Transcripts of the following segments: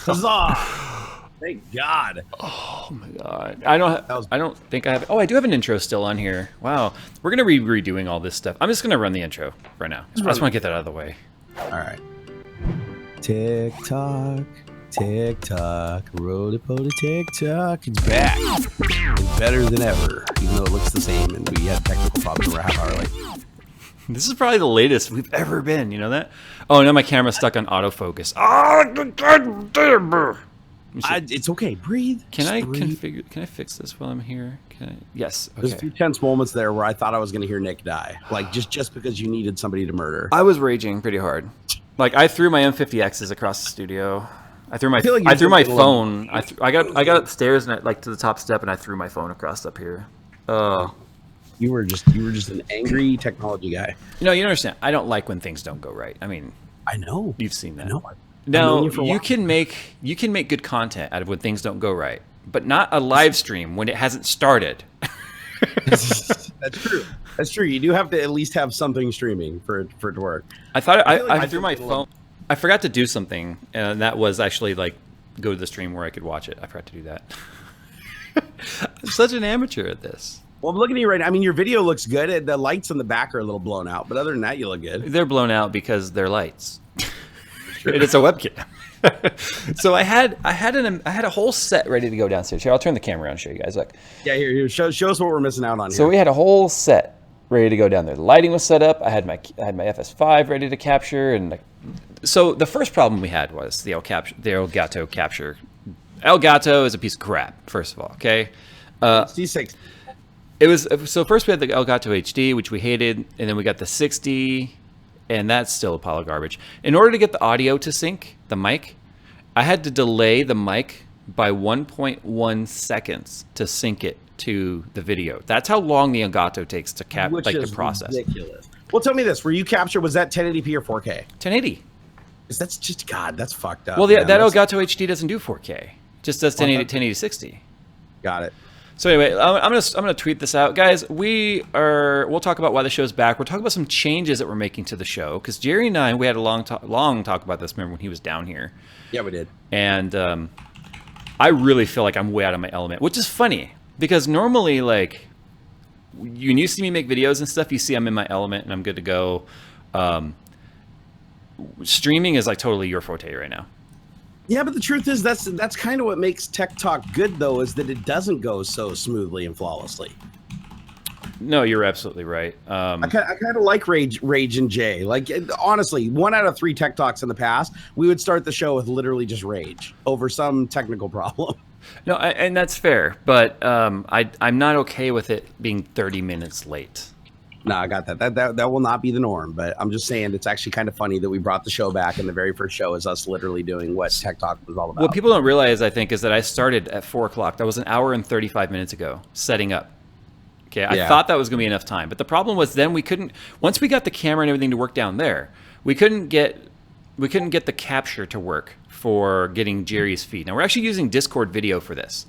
Huzzah! Thank God. Oh my God. I don't think I have. Oh, I do have an intro still on here. Wow. We're going to be redoing all this stuff. I'm just going to run the intro right now. I just want to get that out of the way. All right. Tick tock, roly poly tick tock. It's back. It's better than ever, even though it looks the same and we had technical problems. We're a half hour late. This is probably the latest we've ever been. You know that? Oh, now my camera's stuck on autofocus. Oh, God damn. It's okay. Breathe. Can I breathe. configure? Can I fix this while I'm here? Can I? Yes. Okay. There's a few tense moments there where I thought I was going to hear Nick die, like just because you needed somebody to murder. I was raging pretty hard. Like I threw my M50Xs across the studio. I threw my phone. I got upstairs and to the top step and I threw my phone across up here. Oh. You were just an angry technology guy. You don't understand. I don't like when things don't go right. I mean, I know. You've seen that. I know. No, you can make good content out of when things don't go right, but not a live stream when it hasn't started. That's true. That's true. You do have to at least have something streaming for it to work. I thought I threw my phone. I forgot to do something, and that was actually go to the stream where I could watch it. I forgot to do that. I'm such an amateur at this. Well, I'm looking at you right now. I mean, your video looks good. The lights in the back are a little blown out, but other than that, you look good. They're blown out because they're lights. And it's a webcam. So I had a whole set ready to go downstairs. Here, I'll turn the camera around and show you guys. Look. Yeah, here, show us what we're missing out on here. So we had a whole set ready to go down there. The lighting was set up. I had my FS5 ready to capture, and so the first problem we had was the Elgato capture. Elgato is a piece of crap. First of all, okay. D6. It was so first we had the Elgato HD, which we hated, and then we got the 60. And that's still a pile of garbage. In order to get the audio to sync, the mic, I had to delay the mic by 1.1 seconds to sync it to the video. That's how long the Elgato takes to to process. Ridiculous. Well, tell me this: were you captured? Was that 1080p or 4K? 1080. That's just that's fucked up. Well, that Elgato HD doesn't do 4K. It just does 1080 60. Got it. So anyway, I'm gonna tweet this out, guys. We'll talk about why the show's back. We're talking about some changes that we're making to the show because Jerry and we had a long talk about this. Remember when he was down here? Yeah, we did. And I really feel like I'm way out of my element, which is funny because normally, when you see me make videos and stuff, you see I'm in my element and I'm good to go. Streaming is totally your forte right now. Yeah, but the truth is that's kind of what makes Tech Talk good, though, is that it doesn't go so smoothly and flawlessly. No, you're absolutely right. I kind of like Rage and Jay. Honestly, 1 out of 3 Tech Talks in the past, we would start the show with literally just rage over some technical problem. No, and that's fair, but I'm not okay with it being 30 minutes late. No, I got that. That will not be the norm, but I'm just saying it's actually kind of funny that we brought the show back, and the very first show is us literally doing what Tech Talk was all about. What people don't realize, I think, is that I started at 4 o'clock. That was an hour and 35 minutes ago, setting up. Okay, I thought that was going to be enough time, but the problem was then we couldn't. Once we got the camera and everything to work down there, we couldn't get the capture to work for getting Jerry's feed. Now we're actually using Discord video for this.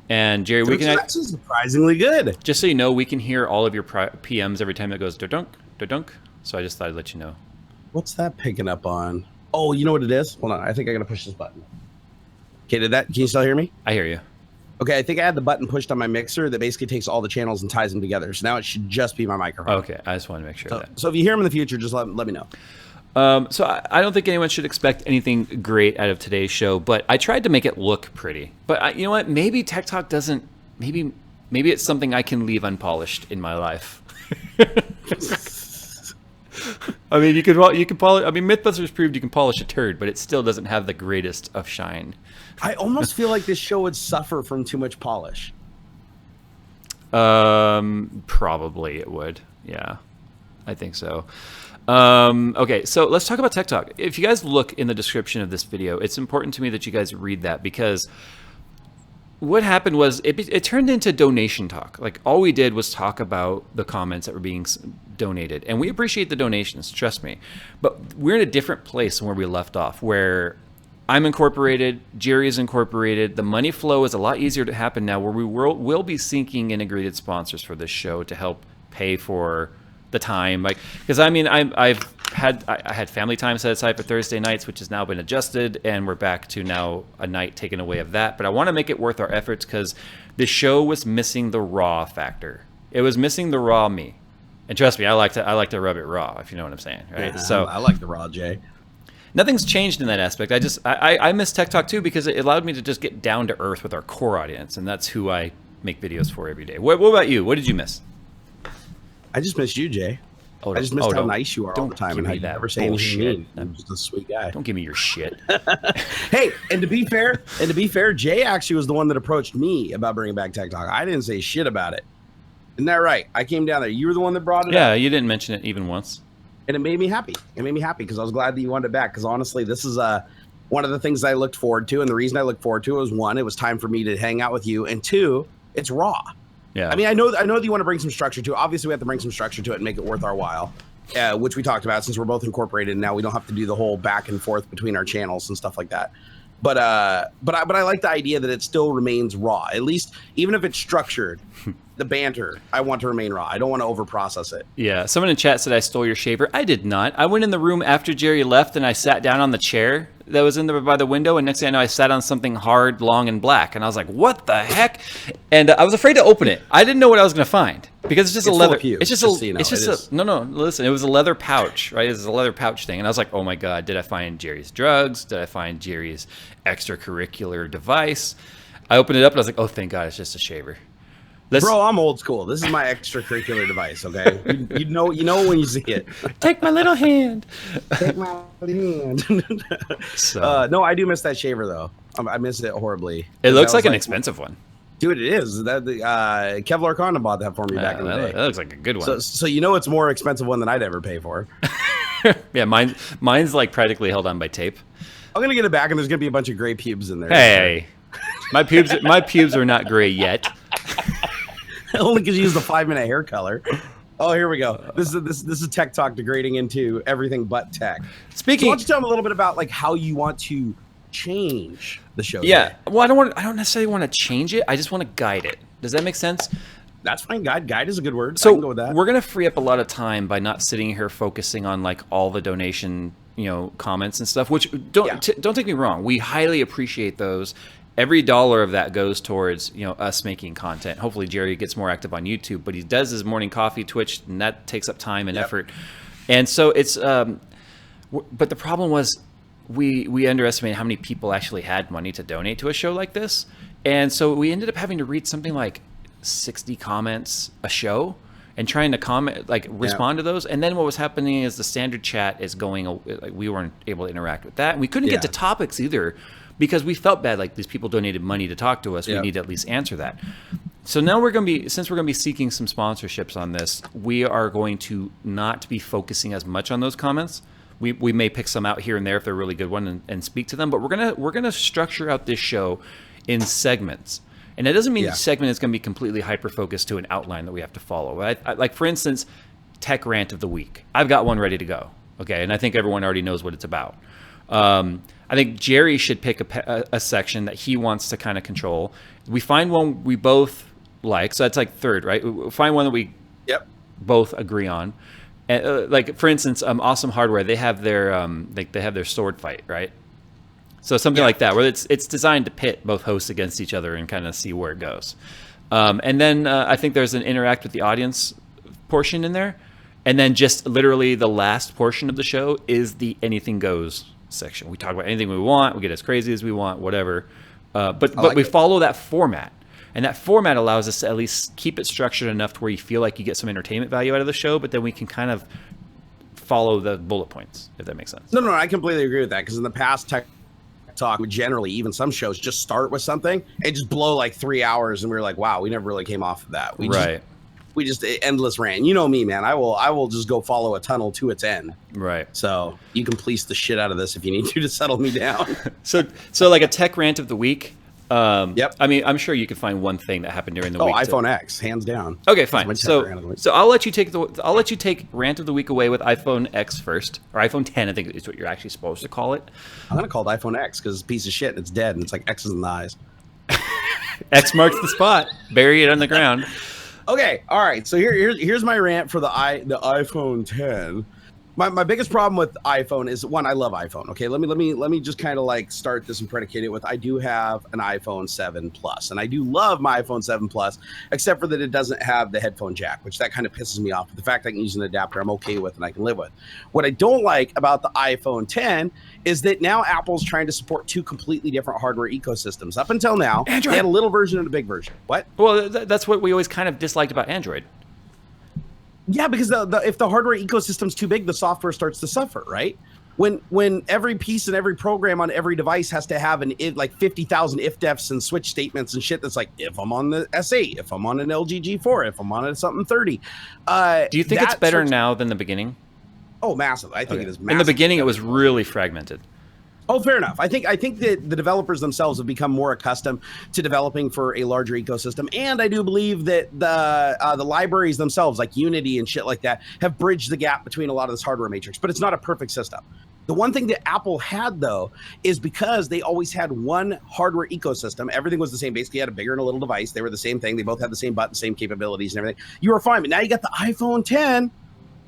And Jerry, we can actually surprisingly good. Just so you know, we can hear all of your PMs every time it goes dunk, dunk. So I just thought I'd let you know. What's that picking up on? Oh, you know what it is? Hold on, I think I gotta push this button. Okay, can you still hear me? I hear you. Okay, I think I had the button pushed on my mixer that basically takes all the channels and ties them together. So now it should just be my microphone. Okay, I just want to make sure of that. So if you hear them in the future, just let me know. So I don't think anyone should expect anything great out of today's show, but I tried to make it look pretty. But you know what? Maybe Tech Talk doesn't. Maybe it's something I can leave unpolished in my life. I mean, you can polish. I mean, MythBusters proved you can polish a turd, but it still doesn't have the greatest of shine. I almost feel like this show would suffer from too much polish. Probably it would. Yeah, I think so. Okay, so let's talk about Tech Talk. If you guys look in the description of this video, it's important to me that you guys read that because what happened was it turned into donation talk. All we did was talk about the comments that were being donated, and we appreciate the donations, trust me. But we're in a different place than where we left off, where I'm incorporated, Jerry is incorporated. The money flow is a lot easier to happen now, where we'll be seeking integrated sponsors for this show to help pay for the time, because I mean, I've I had family time set aside for Thursday nights, which has now been adjusted, and we're back to now a night taken away of that. But I want to make it worth our efforts because the show was missing the raw factor. It was missing the raw me. And trust me, I like to rub it raw, if you know what I'm saying, right? Yeah, so I like the raw, Jay. Nothing's changed in that aspect. I miss Tech Talk too because it allowed me to just get down to earth with our core audience, and that's who I make videos for every day. What about you? What did you miss? I just missed you, Jay. I just missed how nice you are all the time and how you never say anything mean. I'm just a sweet guy. Don't give me your shit. Hey, and to be fair, Jay actually was the one that approached me about bringing back Tech Talk. I didn't say shit about it. Isn't that right? I came down there. You were the one that brought it up. Yeah, you didn't mention it even once. And it made me happy. It made me happy because I was glad that you wanted it back. Because honestly, this is one of the things I looked forward to. And the reason I looked forward to it was, one, it was time for me to hang out with you. And two, it's raw. Yeah. I mean, I know that you want to bring some structure to it. Obviously, we have to bring some structure to it and make it worth our while, which we talked about since we're both incorporated. And now we don't have to do the whole back and forth between our channels and stuff like that. But I like the idea that it still remains raw. At least, even if it's structured, the banter, I want to remain raw. I don't want to overprocess it. Yeah. Someone in chat said I stole your shaver. I did not. I went in the room after Jerry left and I sat down on the chair that was by the window. And next thing I know, I sat on something hard, long, and black. And I was like, what the heck? And I was afraid to open it. I didn't know what I was going to find because it's just a leather. It's just no. Listen, it was a leather pouch, right? It's a leather pouch thing. And I was like, oh my God, did I find Jerry's drugs? Did I find Jerry's extracurricular device? I opened it up and I was like, oh, thank God, it's just a shaver. Bro, I'm old school. This is my extracurricular device, okay? You know when you see it. Take my little hand. Take my little hand. No, I do miss that shaver, though. I miss it horribly. It looks like an expensive one. Dude, it is. Kevlar Condom bought that for me back in the day. That looks like a good one. So you know it's a more expensive one than I'd ever pay for. Yeah, mine's like practically held on by tape. I'm going to get it back, and there's going to be a bunch of gray pubes in there. Hey, my pubes are not gray yet. Only because you use the 5-minute hair color. Oh, here we go. This is Tech Talk degrading into everything but tech. Speaking, so why don't you tell them a little bit about like how you want to change the show? Yeah. Today? Well, I don't necessarily want to change it. I just want to guide it. Does that make sense? That's fine. Guide is a good word. So I can go with that. We're gonna free up a lot of time by not sitting here focusing on like all the donation, comments and stuff. Which don't take me wrong. We highly appreciate those. Every dollar of that goes towards us making content. Hopefully Jerry gets more active on YouTube, but he does his morning coffee Twitch, and that takes up time and effort. And so it's but the problem was we underestimated how many people actually had money to donate to a show like this, and so we ended up having to read something like 60 comments a show and trying to respond to those. And then what was happening is the standard chat is going, like, we weren't able to interact with that, and we couldn't get to topics either. Because we felt bad, like these people donated money to talk to us, we need to at least answer that. So now since we're going to be seeking some sponsorships on this, we are going to not be focusing as much on those comments. We may pick some out here and there if they're a really good one and speak to them, but we're gonna structure out this show in segments. And that doesn't mean each segment is going to be completely hyper focused to an outline that we have to follow. Like for instance, Tech Rant of the Week. I've got one ready to go. Okay, and I think everyone already knows what it's about. I think Jerry should pick a section that he wants to kind of control. We find one we both like, so that's like third, right? We find one that we both agree on. And, like for instance, Awesome Hardware, they have their sword fight, right? So something like that, where it's designed to pit both hosts against each other and kind of see where it goes. And then I think there's an interact with the audience portion in there, and then just literally the last portion of the show is the anything goes section. We talk about anything we want, we get as crazy as we want, whatever. But we follow that format, and that format allows us to at least keep it structured enough to where you feel like you get some entertainment value out of the show, but then we can kind of follow the bullet points, if that makes sense. No, I completely agree with that, because in the past Tech Talk would generally, even some shows, just start with something and just blow like 3 hours, and we were like, wow, we never really came off of that. We just endless rant. You know me, man. I will just go follow a tunnel to its end. Right. So you can police the shit out of this if you need to settle me down. So like a Tech Rant of the Week. Yep. I mean, I'm sure you could find one thing that happened during the week. iPhone X, hands down. Okay, fine. So I'll let you take Rant of the Week away with iPhone X first, or iPhone 10. I think is what you're actually supposed to call it. I'm gonna call it iPhone X because it's a piece of shit and it's dead and it's like X's in the eyes. X marks the spot. Bury it on the ground. Okay, all right. So here's my rant for the iPhone 10. My biggest problem with iPhone is, one, I love iPhone. Okay, let me just kind of like start this and predicate it with, I do have an iPhone 7 Plus, and I do love my iPhone 7 Plus, except for that it doesn't have the headphone jack, which that kind of pisses me off. But the fact I can use an adapter, I'm okay with and I can live with. What I don't like about the iPhone 10 is that now Apple's trying to support two completely different hardware ecosystems. Up until now, Android. They had a little version and a big version. What? Well, that's what we always kind of disliked about Android. Yeah, because if the hardware ecosystem's too big, the software starts to suffer, right? When every piece and every program on every device has to have like 50,000 if-defs and switch statements and shit that's like, if I'm on the S8, if I'm on an LG G4, if I'm on a something 30. Do you think it's better now than the beginning? Oh, massive. I think it is massive. In the beginning, it was really fragmented. Oh, fair enough. I think that the developers themselves have become more accustomed to developing for a larger ecosystem, and I do believe that the libraries themselves, like Unity and shit like that, have bridged the gap between a lot of this hardware matrix. But it's not a perfect system. The one thing that Apple had, though, is because they always had one hardware ecosystem, everything was the same. Basically, you had a bigger and a little device. They were the same thing. They both had the same button, same capabilities and everything. You were fine. But now you got the iPhone 10.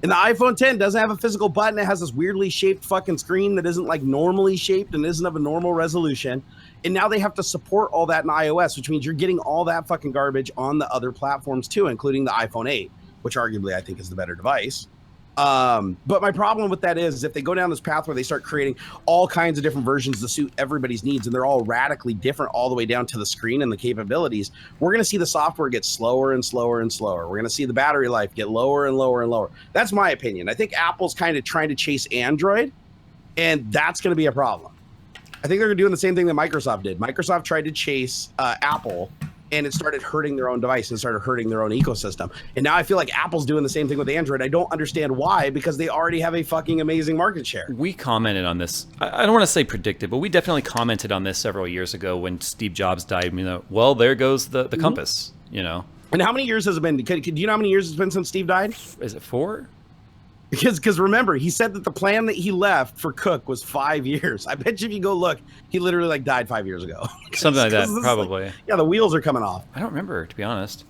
And the iPhone 10 doesn't have a physical button. It has this weirdly shaped fucking screen that isn't like normally shaped and isn't of a normal resolution. And now they have to support all that in iOS, which means you're getting all that fucking garbage on the other platforms too, including the iPhone 8, which arguably I think is the better device. But my problem with that is if they go down this path where they start creating all kinds of different versions to suit everybody's needs, and they're all radically different all the way down to the screen and the capabilities, we're going to see the software get slower and slower and slower. We're going to see the battery life get lower and lower and lower. That's my opinion. I think Apple's kind of trying to chase Android, and that's going to be a problem. I think they're doing the same thing that Microsoft did. Microsoft tried to chase Apple, and it started hurting their own device and started hurting their own ecosystem. And now I feel like Apple's doing the same thing with Android. I don't understand why, because they already have a fucking amazing market share. We commented on this. I don't want to say predicted, but we definitely commented on this several years ago when Steve Jobs died. You know, well, there goes the compass, you know. And how many years has it been? Do you know how many years it's been since Steve died? Is it 4? Because remember, he said that the plan that he left for Cook was 5 years. I bet you if you go look, he literally like died 5 years ago. Something like that, probably. Like, yeah, the wheels are coming off. I don't remember, to be honest.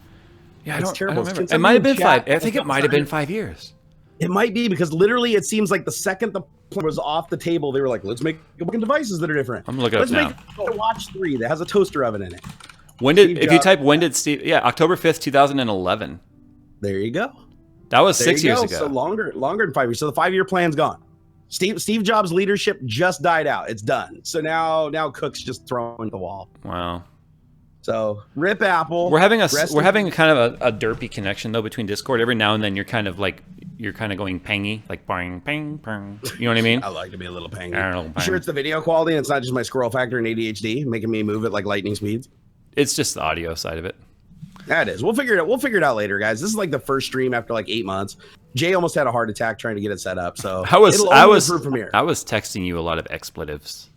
Yeah, it's terrible. I don't remember. It might have been 5. I think it might have been 5 years. It might be, because literally it seems like the second the plan was off the table, they were like, let's make fucking devices that are different. I'm looking up now. Let's make a Watch 3 that has a toaster oven in it. If you type when did Steve, October 5th, 2011. There you go. That was 6 years ago. So longer than 5 years. So the 5-year plan's gone. Steve Jobs' leadership just died out. It's done. So now Cook's just thrown at the wall. Wow. So rip Apple. We're having a kind of a derpy connection though between Discord. Every now and then you're kind of going pangy, like bang, pang, pang. You know what I mean? I like to be a little pangy. Sure, it's the video quality and it's not just my squirrel factor and ADHD making me move at like lightning speeds. It's just the audio side of it. That is. We'll figure it out later, guys. This is like the first stream after like 8 months. Jay almost had a heart attack trying to get it set up. So I was texting you a lot of expletives.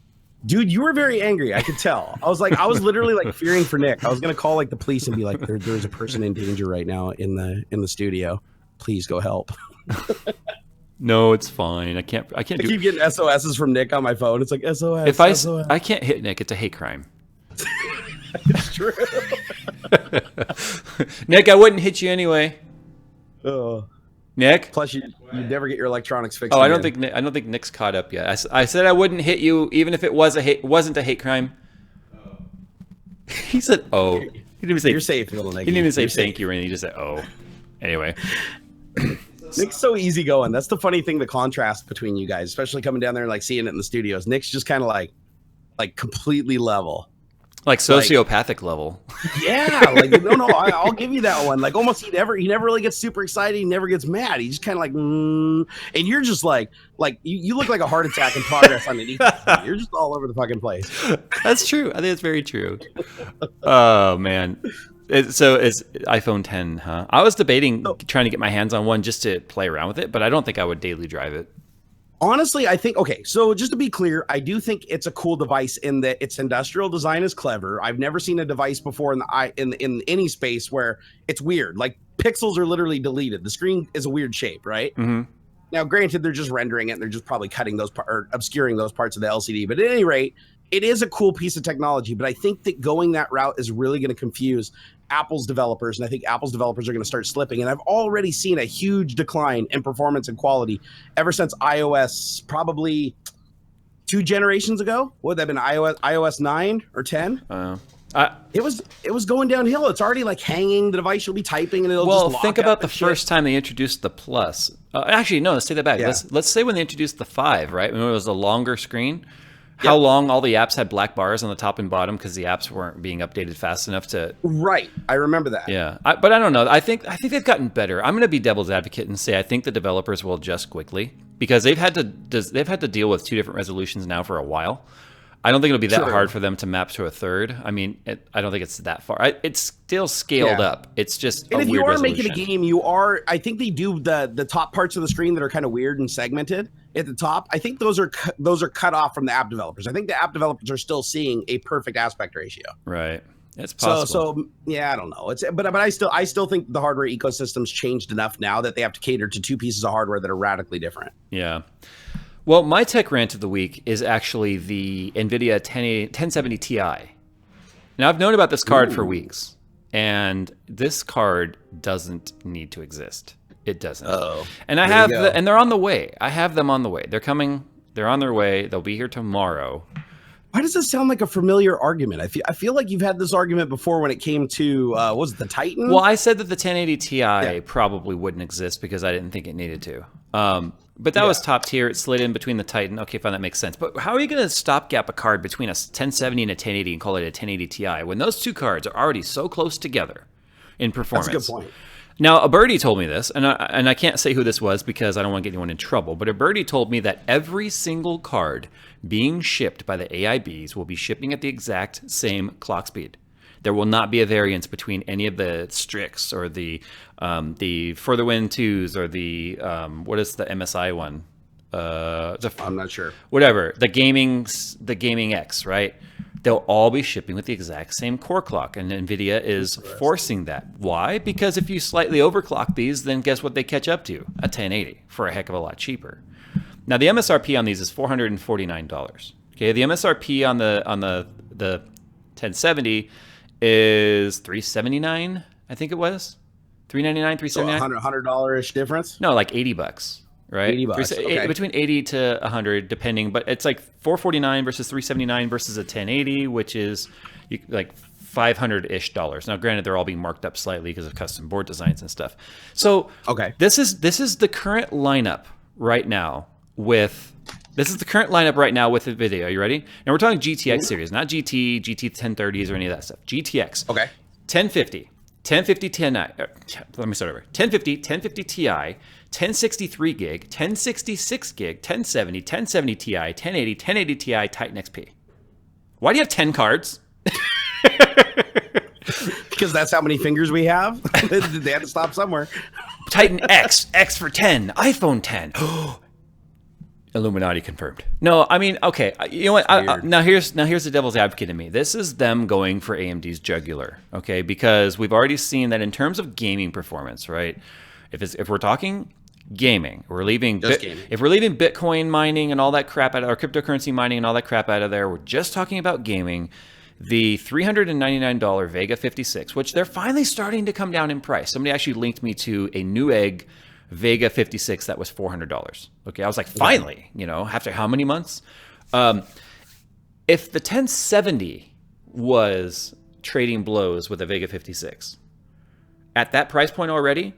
Dude, you were very angry. I could tell. I was literally like fearing for Nick. I was gonna call like the police and be like, there's a person in danger right now in the studio. Please go help. No, it's fine. I keep getting SOSs from Nick on my phone. It's like SOS. If I can't hit Nick, it's a hate crime. It's true. Nick, I wouldn't hit you anyway. Oh, Nick. Plus, you never get your electronics fixed. Oh, again. I don't think Nick's caught up yet. I said I wouldn't hit you even if it wasn't a hate crime. He said, "Oh." He didn't even say you're safe, little Nick. He didn't even say thank you or anything. He just said, "Oh." Anyway. Nick's so easygoing. That's the funny thing, the contrast between you guys, especially coming down there and like seeing it in the studios. Nick's just kind of like completely level. Like sociopathic level. Yeah, like no, I'll give you that one. Like almost he never really gets super excited. He never gets mad. He's just kind of like, and you're just like you look like a heart attack in progress on an ET. You're just all over the fucking place. That's true. I think it's very true. Oh man. So it's iPhone 10, huh? I was debating trying to get my hands on one just to play around with it, but I don't think I would daily drive it. Honestly, I think, okay, so just to be clear, I do think it's a cool device in that its industrial design is clever. I've never seen a device before in any space where it's weird. Like pixels are literally deleted. The screen is a weird shape, right? Mm-hmm. Now, granted, they're just rendering it and they're just probably cutting those or obscuring those parts of the LCD. But at any rate, it is a cool piece of technology, but I think that going that route is really going to confuse Apple's developers, and I think Apple's developers are going to start slipping. And I've already seen a huge decline in performance and quality ever since iOS, probably 2 generations ago. What would that have been, iOS 9 or 10? It was going downhill. It's already like hanging. The device you'll be typing and it'll just lock think about up the and shit. first time they introduced the Plus. Actually, no, let's take that back. Yeah. Let's say when they introduced the 5, right? When it was a longer screen. How long all the apps had black bars on the top and bottom because the apps weren't being updated fast enough to. Right, I remember that. Yeah, but I don't know. I think they've gotten better. I'm going to be devil's advocate and say I think the developers will adjust quickly because they've had to deal with 2 different resolutions now for a while. I don't think it'll be that hard for them to map to a third. I mean, I don't think it's that far. It's still scaled up. It's just and a if weird you are resolution. making a game, I think they do the top parts of the screen that are kind of weird and segmented at the top. I think those are cut off from the app developers. I think the app developers are still seeing a perfect aspect ratio. Right. It's possible. So yeah, I don't know. But I still think the hardware ecosystem's changed enough now that they have to cater to 2 pieces of hardware that are radically different. Yeah. Well, my tech rant of the week is actually the NVIDIA 1070 Ti. Now, I've known about this card for weeks, and this card doesn't need to exist. It doesn't. Uh-oh. And and they're on the way. I have them on the way. They're coming. They're on their way. They'll be here tomorrow. Why does this sound like a familiar argument? I feel like you've had this argument before when it came to was it the Titan? Well, I said that the 1080 Ti probably wouldn't exist because I didn't think it needed to. But that was top tier. It slid in between the Titan. Okay, fine, that makes sense. But how are you going to stopgap a card between a 1070 and a 1080 and call it a 1080 Ti when those 2 cards are already so close together in performance? That's a good point. Now, a birdie told me this, and I can't say who this was because I don't want to get anyone in trouble, but a birdie told me that every single card being shipped by the AIBs will be shipping at the exact same clock speed. There will not be a variance between any of the Strix or the For the Win 2s or the, what is the MSI one? I'm not sure. Whatever, the gaming X, right? They'll all be shipping with the exact same core clock, and NVIDIA is forcing that. Why? Because if you slightly overclock these, then guess what they catch up to? A 1080 for a heck of a lot cheaper. Now, the MSRP on these is $449. Okay, the MSRP on the 1070 is $379, I think it was. $399, $379. So $100-ish difference? No, like $80. Right, $80, okay. Between 80 to 100, depending. But it's like $449 versus $379 versus a 1080, which is like $500-ish. Now, granted, they're all being marked up slightly because of custom board designs and stuff. So, this is the current lineup right now with. This is the current lineup right now with NVIDIA. Are you ready? Now we're talking GTX series, not GT 1030s or any of that stuff. GTX. Okay. 1050. 1050 Ti. Let me start over. 1050 Ti, 1063 gig, 1066 gig, 1070, 1070 Ti, 1080, 1080 Ti, Titan XP. Why do you have 10 cards? Because that's how many fingers we have. They had to stop somewhere. Titan X, X for 10, iPhone 10. Illuminati confirmed. No, I mean, okay. You know what? Now here's the devil's advocate in me. This is them going for AMD's jugular, okay? Because we've already seen that in terms of gaming performance, right? If we're talking gaming, if we're leaving Bitcoin mining and all that crap out of, or cryptocurrency mining and all that crap out of there, we're just talking about gaming. The $399 Vega 56, which they're finally starting to come down in price. Somebody actually linked me to a Newegg Vega 56 that was $400. Okay, I was like, finally, after how many months? If the 1070 was trading blows with a Vega 56, at that price point already,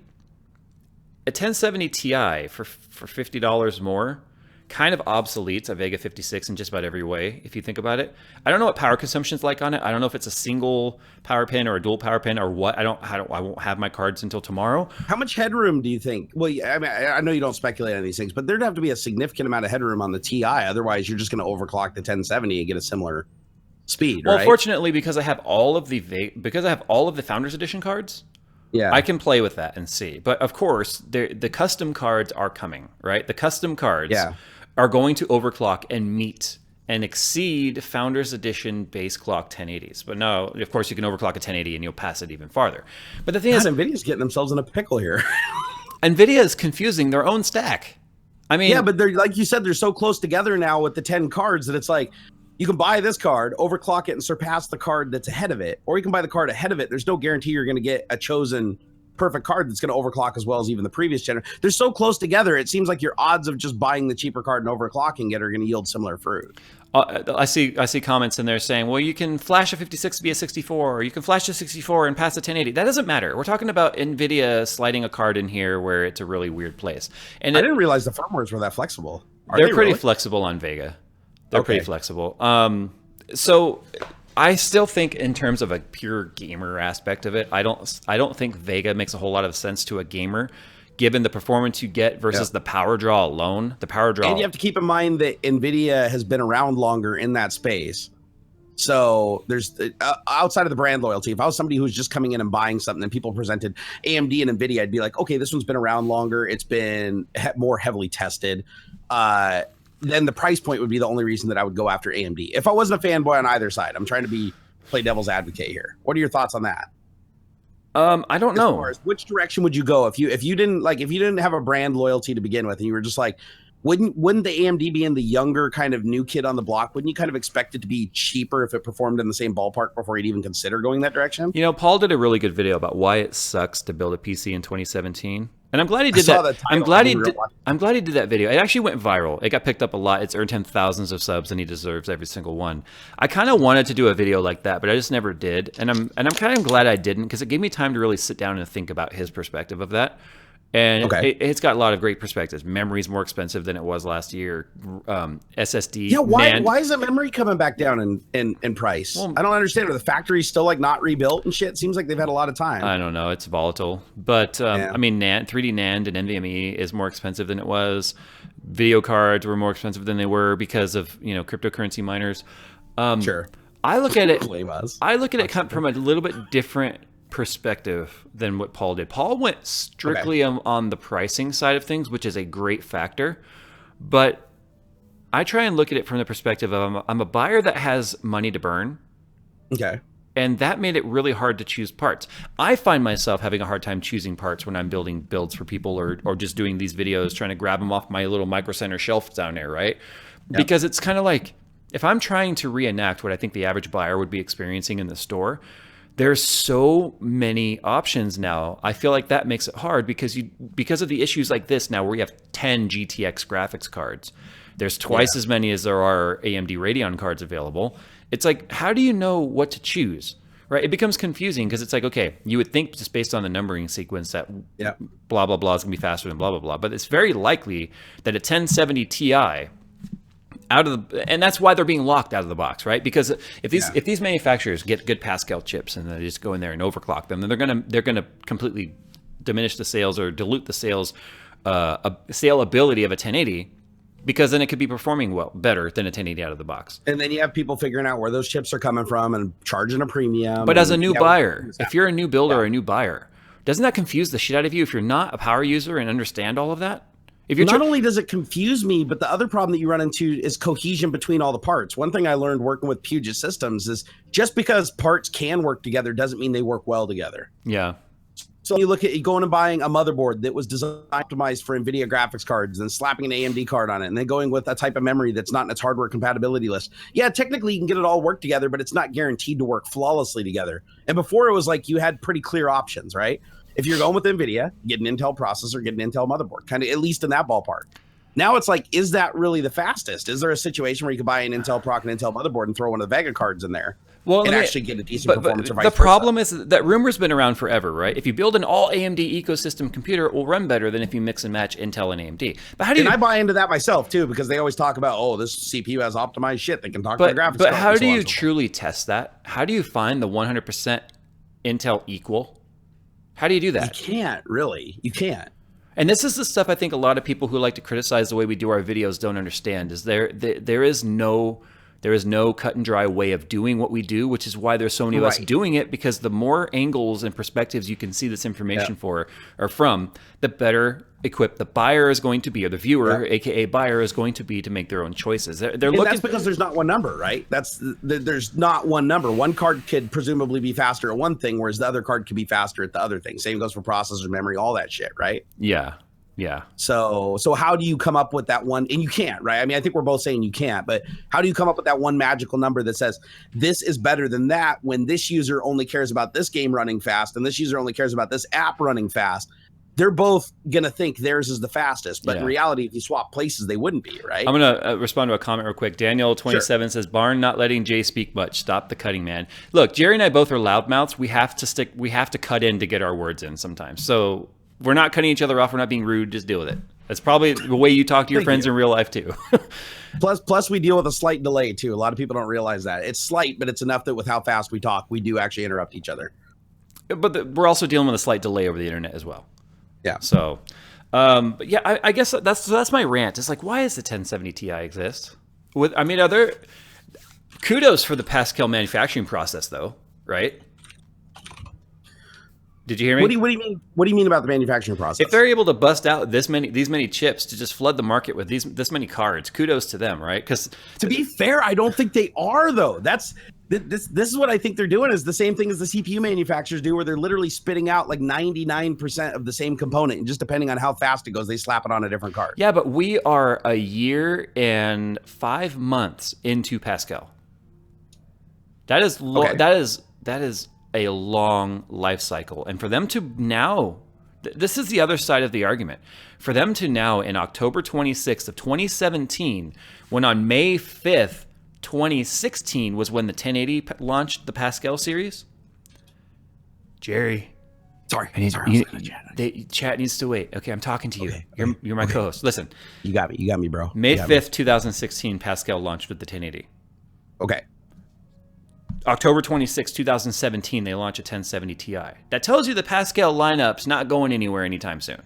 a 1070 Ti for $50 more kind of obsoletes a Vega 56 in just about every way, if you think about it. I don't know what power consumption is like on it. I don't know if it's a single power pin or a dual power pin or what. I won't have my cards until tomorrow. How much headroom do you think? Well, I mean, I know you don't speculate on these things, but there'd have to be a significant amount of headroom on the Ti. Otherwise, you're just going to overclock the 1070 and get a similar speed, right? Well, fortunately, because I have all of the Founders Edition cards, I can play with that and see. But of course, the custom cards are coming, right? The custom cards are going to overclock and meet and exceed Founders Edition base clock 1080s. But no, of course, you can overclock a 1080 and you'll pass it even farther. But the thing is, NVIDIA's getting themselves in a pickle here. NVIDIA is confusing their own stack. I mean, yeah, but they're, like you said, they're so close together now with the 10 cards that it's like, You can buy this card, overclock it, and surpass the card that's ahead of it, or you can buy the card ahead of it. There's no guarantee you're going to get a chosen perfect card that's going to overclock as well as even the previous gen. They're so close together, it seems like your odds of just buying the cheaper card and overclocking it are going to yield similar fruit. I see comments in there saying, well, you can flash a 56 to be a 64, or you can flash a 64 and pass a 1080. That doesn't matter. We're talking about NVIDIA sliding a card in here where it's a really weird place. And I didn't realize the firmwares were that flexible. They're pretty flexible on Vega. They're pretty flexible. So I still think in terms of a pure gamer aspect of it, I don't think Vega makes a whole lot of sense to a gamer, given the performance you get versus the power draw alone. The power draw. And you have to keep in mind that NVIDIA has been around longer in that space. So there's outside of the brand loyalty, if I was somebody who's just coming in and buying something and people presented AMD and NVIDIA, I'd be like, okay, this one's been around longer. It's been more heavily tested. Then the price point would be the only reason that I would go after AMD. If I wasn't a fanboy on either side, I'm trying to play devil's advocate here. What are your thoughts on that? I don't know. As far as which direction would you go if you didn't have a brand loyalty to begin with, and you were just like, wouldn't the AMD being the younger kind of new kid on the block, wouldn't you kind of expect it to be cheaper if it performed in the same ballpark before you'd even consider going that direction? You know, Paul did a really good video about why it sucks to build a PC in 2017. And I'm glad he did that. I'm glad he did that video. It actually went viral. It got picked up a lot. It's earned him thousands of subs, and he deserves every single one. I kind of wanted to do a video like that, but I just never did. And I'm kind of glad I didn't, because it gave me time to really sit down and think about his perspective of that. And it's got a lot of great perspectives. Memory's more expensive than it was last year. SSD. Yeah, why is the memory coming back down in price? Well, I don't understand. Are the factories still like not rebuilt and shit? Seems like they've had a lot of time. I don't know. It's volatile. But I mean, 3D NAND and NVMe is more expensive than it was. Video cards were more expensive than they were because of cryptocurrency miners. Sure. I look at it. From a little bit different perspective than what Paul did. Paul went strictly on the pricing side of things, which is a great factor, but I try and look at it from the perspective of I'm a buyer that has money to burn. Okay. And that made it really hard to choose parts. I find myself having a hard time choosing parts when I'm building builds for people or just doing these videos, trying to grab them off my little Micro Center shelf down there, right? Yep. Because it's kind of like, if I'm trying to reenact what I think the average buyer would be experiencing in the store, there's so many options now. I feel like that makes it hard because of the issues like this now, where you have 10 GTX graphics cards. There's twice as many as there are AMD Radeon cards available. It's like, how do you know what to choose? Right? It becomes confusing because it's like, okay, you would think just based on the numbering sequence that blah, blah, blah is going to be faster than blah, blah, blah. But it's very likely that a 1070 Ti and that's why they're being locked out of the box, right? Because if these manufacturers get good Pascal chips and they just go in there and overclock them, then they're gonna completely diminish the sales or dilute the sales saleability of a 1080, because then it could be performing better than a 1080 out of the box. And then you have people figuring out where those chips are coming from and charging a premium. But as a new buyer, if you're a new builder or a new buyer, doesn't that confuse the shit out of you if you're not a power user and understand all of that? If you're not only does it confuse me, but the other problem that you run into is cohesion between all the parts. One thing I learned working with Puget Systems is just because parts can work together doesn't mean they work well together. Yeah. So you look at going and buying a motherboard that was designed optimized for NVIDIA graphics cards and slapping an AMD card on it, and then going with a type of memory that's not in its hardware compatibility list. Yeah, technically you can get it all work together, but it's not guaranteed to work flawlessly together. And before it was like you had pretty clear options, right? If you're going with NVIDIA, get an Intel processor, get an Intel motherboard, kind of at least in that ballpark. Now it's like, is that really the fastest? Is there a situation where you could buy an Intel Proc and Intel motherboard and throw one of the Vega cards in there and actually get a decent performance? Or vice the versa? problem is that rumor's been around forever, right? If you build an all AMD ecosystem computer, it will run better than if you mix and match Intel and AMD. But how do you? And I buy into that myself too, because they always talk about, oh, this CPU has optimized shit. They can talk to the graphics. But how do you truly test that? How do you find the 100% Intel equal? How do you do that? You can't, really. You can't. And this is the stuff I think a lot of people who like to criticize the way we do our videos don't understand, is there is no cut and dry way of doing what we do, which is why there's so many of us doing it, because the more angles and perspectives you can see this information from, the better equipped the buyer is going to be, or the viewer, aka buyer, is going to be to make their own choices. They're looking. That's because there's not one number, right? There's not one number. One card could presumably be faster at one thing, whereas the other card could be faster at the other thing. Same goes for processor, memory, all that shit, right? Yeah. Yeah. So how do you come up with that one? And you can't, right? I mean, I think we're both saying you can't, but how do you come up with that one magical number that says this is better than that when this user only cares about this game running fast and this user only cares about this app running fast? They're both going to think theirs is the fastest, but in reality, if you swap places, they wouldn't be, right? I'm going to respond to a comment real quick. Daniel27 says, Barn not letting Jay speak much. Stop the cutting, man. Look, Jerry and I both are loudmouths. We have to cut in to get our words in sometimes. So we're not cutting each other off. We're not being rude. Just deal with it. That's probably the way you talk to your friends in real life too. Plus, we deal with a slight delay too. A lot of people don't realize that. It's slight, but it's enough that with how fast we talk, we do actually interrupt each other. But we're also dealing with a slight delay over the internet as well. Yeah. So, but yeah, I guess that's my rant. It's like, why does the 1070 Ti exist? Are there kudos for the Pascal manufacturing process though, right? Did you hear me? What do you mean? What do you mean about the manufacturing process? If they're able to bust out these many chips to just flood the market with this many cards, kudos to them, right? Because to be fair, I don't think they are though. This is what I think they're doing is the same thing as the CPU manufacturers do, where they're literally spitting out like 99% of the same component, and just depending on how fast it goes, they slap it on a different card. Yeah, but we are a year and 5 months into Pascal. That is that is a long life cycle, and for them to now, this is the other side of the argument. For them to now, in October 26th of 2017, when on May 5th, 2016 was when the 1080 launched the Pascal series. Jerry, sorry, chat needs to wait. Okay, I'm talking to you. Okay, you're my co-host. Listen, you got me, bro. May 5th, 2016, Pascal launched with the 1080. Okay. October 26, 2017, they launch a 1070 Ti. That tells you the Pascal lineup's not going anywhere anytime soon.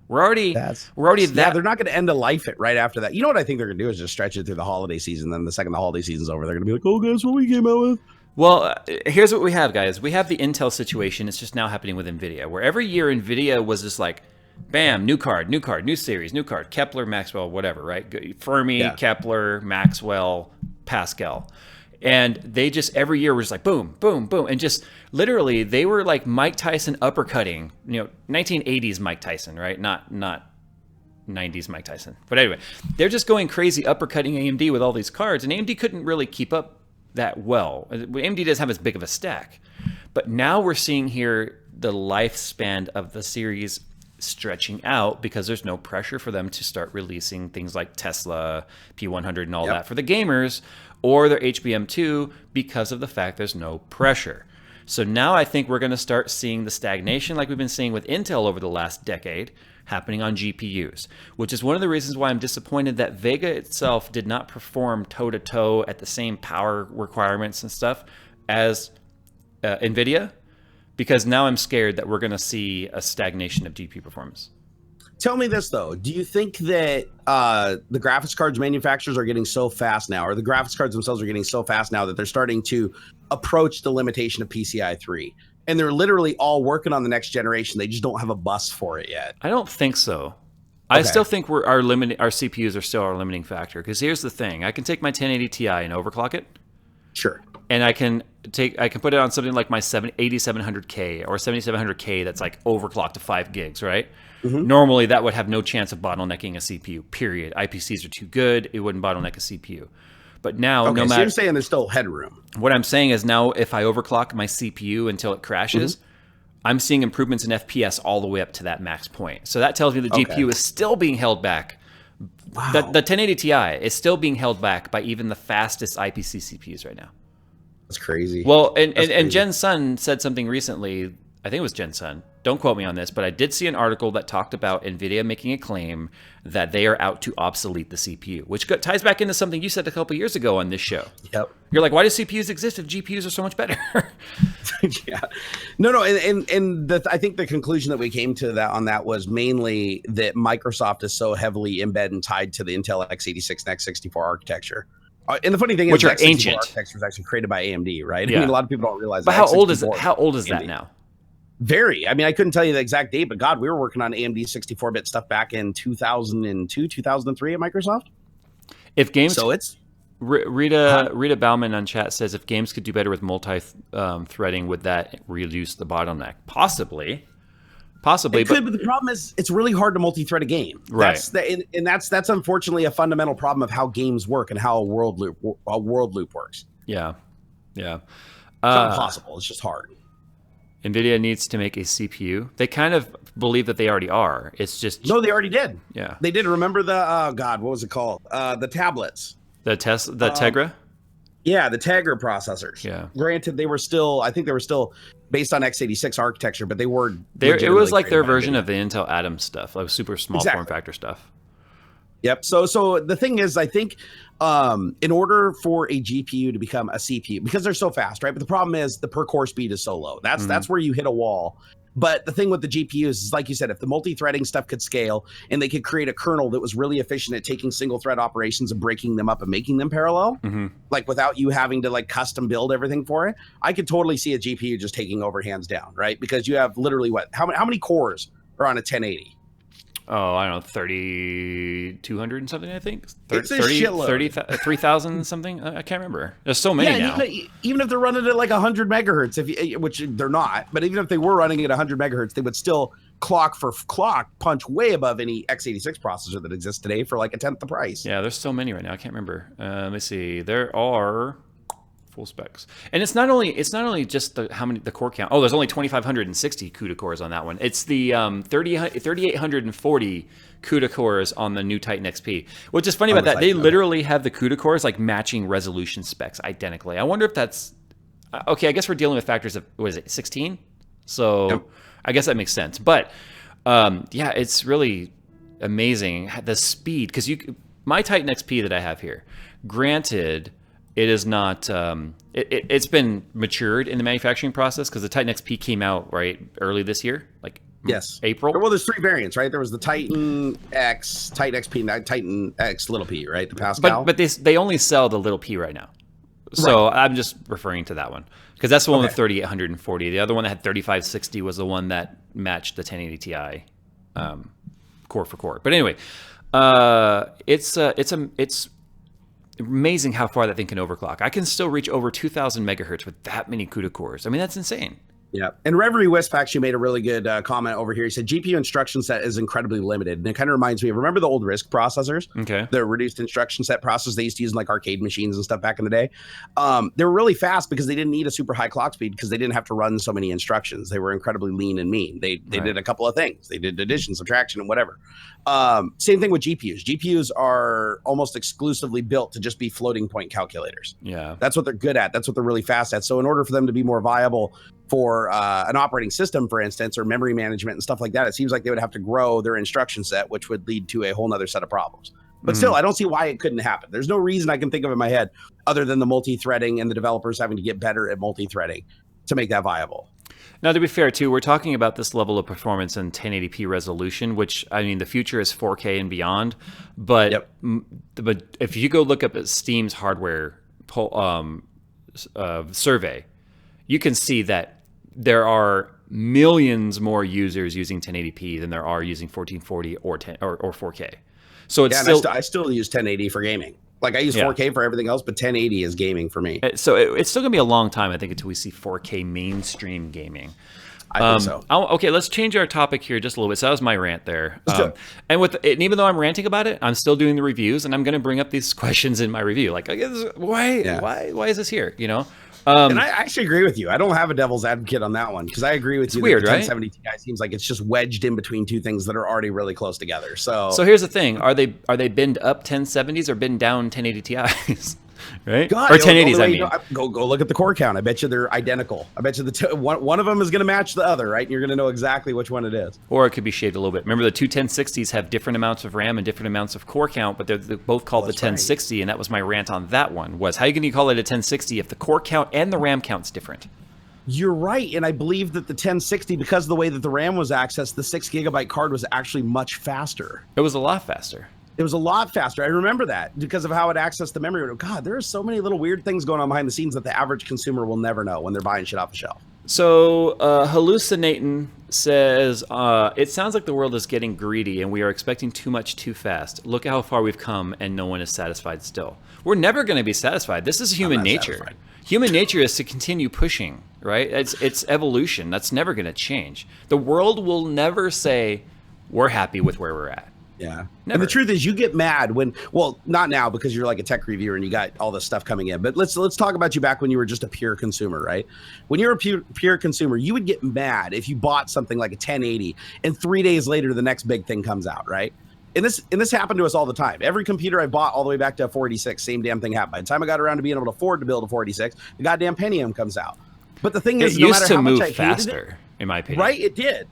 We're already that. Yeah, they're not going to end a life it right after that. You know what I think they're going to do is just stretch it through the holiday season. Then the second the holiday season's over, they're going to be like, "Oh, guys, what we came out with." Well, here's what we have, guys. We have the Intel situation. It's just now happening with NVIDIA, where every year NVIDIA was just like, bam, new card, new series, new card, Kepler, Maxwell, whatever, right? Fermi, Kepler, Maxwell, Pascal. And they just every year were just like boom, boom, boom, and just literally they were like Mike Tyson uppercutting, 1980s Mike Tyson, right? Not 90s Mike Tyson. But anyway, they're just going crazy uppercutting AMD with all these cards, and AMD couldn't really keep up that well. AMD doesn't have as big of a stack, but now we're seeing here the lifespan of the series stretching out because there's no pressure for them to start releasing things like Tesla, P100, and all that for the gamers, or their HBM2 because of the fact there's no pressure. So now I think we're going to start seeing the stagnation like we've been seeing with Intel over the last decade happening on GPUs, which is one of the reasons why I'm disappointed that Vega itself did not perform toe-to-toe at the same power requirements and stuff as NVIDIA, because now I'm scared that we're going to see a stagnation of GPU performance. Tell me this, though. Do you think that the graphics cards manufacturers are getting so fast now, or the graphics cards themselves are getting so fast now that they're starting to approach the limitation of PCI 3? And they're literally all working on the next generation. They just don't have a bus for it yet. I don't think so. Okay. I still think our CPUs are still our limiting factor. Because here's the thing. I can take my 1080 Ti and overclock it. Sure. And I can put it on something like my 8700K or 7700K that's like overclocked to 5 gigs, right? Mm-hmm. Normally, that would have no chance of bottlenecking a CPU, period. IPCs are too good. It wouldn't bottleneck a CPU. But now, no matter... So you're saying there's still headroom. What I'm saying is now if I overclock my CPU until it crashes, I'm seeing improvements in FPS all the way up to that max point. So that tells me the GPU is still being held back. Wow. The 1080 Ti is still being held back by even the fastest IPC CPUs right now. That's crazy. Well, and Jen Sun said something recently. I think it was Jen Sun. Don't quote me on this, but I did see an article that talked about NVIDIA making a claim that they are out to obsolete the CPU, which ties back into something you said a couple years ago on this show. Yep. You're like, why do CPUs exist if GPUs are so much better? Yeah. No. And I think the conclusion that we came to on that was mainly that Microsoft is so heavily embedded and tied to the Intel x86 and x64 architecture. And the funny thing which is, are ancient. Architecture was actually created by AMD, right? Yeah. I mean, a lot of people don't realize but that. How old is that now? Very. I mean, I couldn't tell you the exact date, but God, we were working on AMD 64-bit stuff back in 2002, 2003 at Microsoft. If games, so it's Rita Bauman on chat says if games could do better with multi-threading, would that reduce the bottleneck? Possibly. Possibly, but the problem is it's really hard to multi-thread a game. Right. That's unfortunately a fundamental problem of how games work and how a world loop works. Yeah. Yeah. It's not impossible. It's just hard. NVIDIA needs to make a CPU. They kind of believe that they already are. It's just... No, they already did. Yeah. They did. Remember the, what was it called? The tablets. The Tegra? Yeah, the Tegra processors. Yeah. Granted, I think they were still based on x86 architecture, but they were... It was like their version of the Intel Atom stuff, like super small form factor stuff. Yep. So the thing is, I think in order for a GPU to become a CPU, because they're so fast, right? But the problem is the per core speed is so low. That's where you hit a wall. But the thing with the GPUs is, like you said, if the multi-threading stuff could scale and they could create a kernel that was really efficient at taking single thread operations and breaking them up and making them parallel, like without you having to like custom build everything for it, I could totally see a GPU just taking over hands down, right? Because you have literally how many cores are on a 1080? Oh, I don't know, 3,200 and something, I think. It's a shitload. 3,000 something. I can't remember. There's so many now. Even if they're running at like 100 megahertz, which they're not, but even if they were running at 100 megahertz, they would still clock for clock punch way above any x86 processor that exists today for like a tenth the price. Yeah, there's so many right now. I can't remember. Let me see. There are full specs, and it's not only just the core count. Oh, there's only 2,560 CUDA cores on that one. It's the 3,840 CUDA cores on the new Titan XP. What's just funny about that, they literally have the CUDA cores like matching resolution specs identically. I wonder if that's okay. I guess we're dealing with factors of, what is it, 16? So yep. I guess that makes sense. But yeah, it's really amazing the speed, because my Titan XP that I have here, granted, it is not. It's been matured in the manufacturing process, because the Titan XP came out early this year, like yes, April. Well, there's three variants, right? There was the Titan X, Titan XP, Titan X little p, right? The Pascal. But they only sell the little p right now, so right. I'm just referring to that one because that's the one with 3,840. The other one that had 3,560 was the one that matched the 1080 Ti, core for core. But anyway, it's amazing how far that thing can overclock. I can still reach over 2,000 megahertz with that many CUDA cores. I mean, that's insane. Yeah. And Reverie Wisp actually made a really good comment over here. He said GPU instruction set is incredibly limited. And it kind of reminds me of, remember the old RISC processors? Okay. The reduced instruction set processors they used to use in like arcade machines and stuff back in the day. They were really fast because they didn't need a super high clock speed, because they didn't have to run so many instructions. They were incredibly lean and mean. They did a couple of things. They did addition, subtraction, and whatever. Same thing with GPUs. GPUs are almost exclusively built to just be floating point calculators. Yeah. That's what they're good at. That's what they're really fast at. So in order for them to be more viable for an operating system, for instance, or memory management and stuff like that, it seems like they would have to grow their instruction set, which would lead to a whole nother set of problems. But still, I don't see why it couldn't happen. There's no reason I can think of in my head other than the multi-threading and the developers having to get better at multi-threading to make that viable. Now, to be fair, too, we're talking about this level of performance and 1080p resolution, which, I mean, the future is 4K and beyond. But but if you go look up at Steam's hardware survey, you can see that there are millions more users using 1080p than there are using 1440 or 4K. So it's I still use 1080 for gaming. Like I use 4K for everything else, but 1080 is gaming for me. So it's still gonna be a long time, I think, until we see 4K mainstream gaming. I think so. Okay, let's change our topic here just a little bit. So that was my rant there. And even though I'm ranting about it, I'm still doing the reviews, and I'm going to bring up these questions in my review. Like, why is this here? You know. And I actually agree with you. I don't have a devil's advocate on that one, because I agree with you. Weird, the right? 1070 Ti seems like it's just wedged in between two things that are already really close together. So here's the thing: are they binned up 1070s or binned down 1080 Ti's? Right? God, or 1080s, I mean. Go look at the core count. I bet you they're identical. I bet you one of them is going to match the other, right? And you're going to know exactly which one it is. Or it could be shaped a little bit. Remember, the two 1060s have different amounts of RAM and different amounts of core count, but they're both called the 1060, right. And that was my rant on that one, was how can you call it a 1060 if the core count and the RAM count's different? You're right, and I believe that the 1060, because of the way that the RAM was accessed, the 6 gigabyte card was actually much faster. It was a lot faster. It was a lot faster. I remember that because of how it accessed the memory. God, there are so many little weird things going on behind the scenes that the average consumer will never know when they're buying shit off the shelf. So Hallucinating says, it sounds like the world is getting greedy and we are expecting too much too fast. Look at how far we've come and no one is satisfied still. We're never going to be satisfied. This is human nature. Satisfied. human nature is to continue pushing, right? It's evolution. That's never going to change. The world will never say we're happy with where we're at. Yeah. Never. And the truth is you get mad when, well, not now because you're like a tech reviewer and you got all this stuff coming in, but let's talk about you back when you were just a pure consumer, right? When you're a pure consumer, you would get mad if you bought something like a 1080 and 3 days later, the next big thing comes out, right? And this happened to us all the time. Every computer I bought all the way back to a 486, same damn thing happened. By the time I got around to being able to afford to build a 486, the goddamn Pentium comes out. But the thing is, it no used matter to how move much I faster, in my opinion. Right? It did.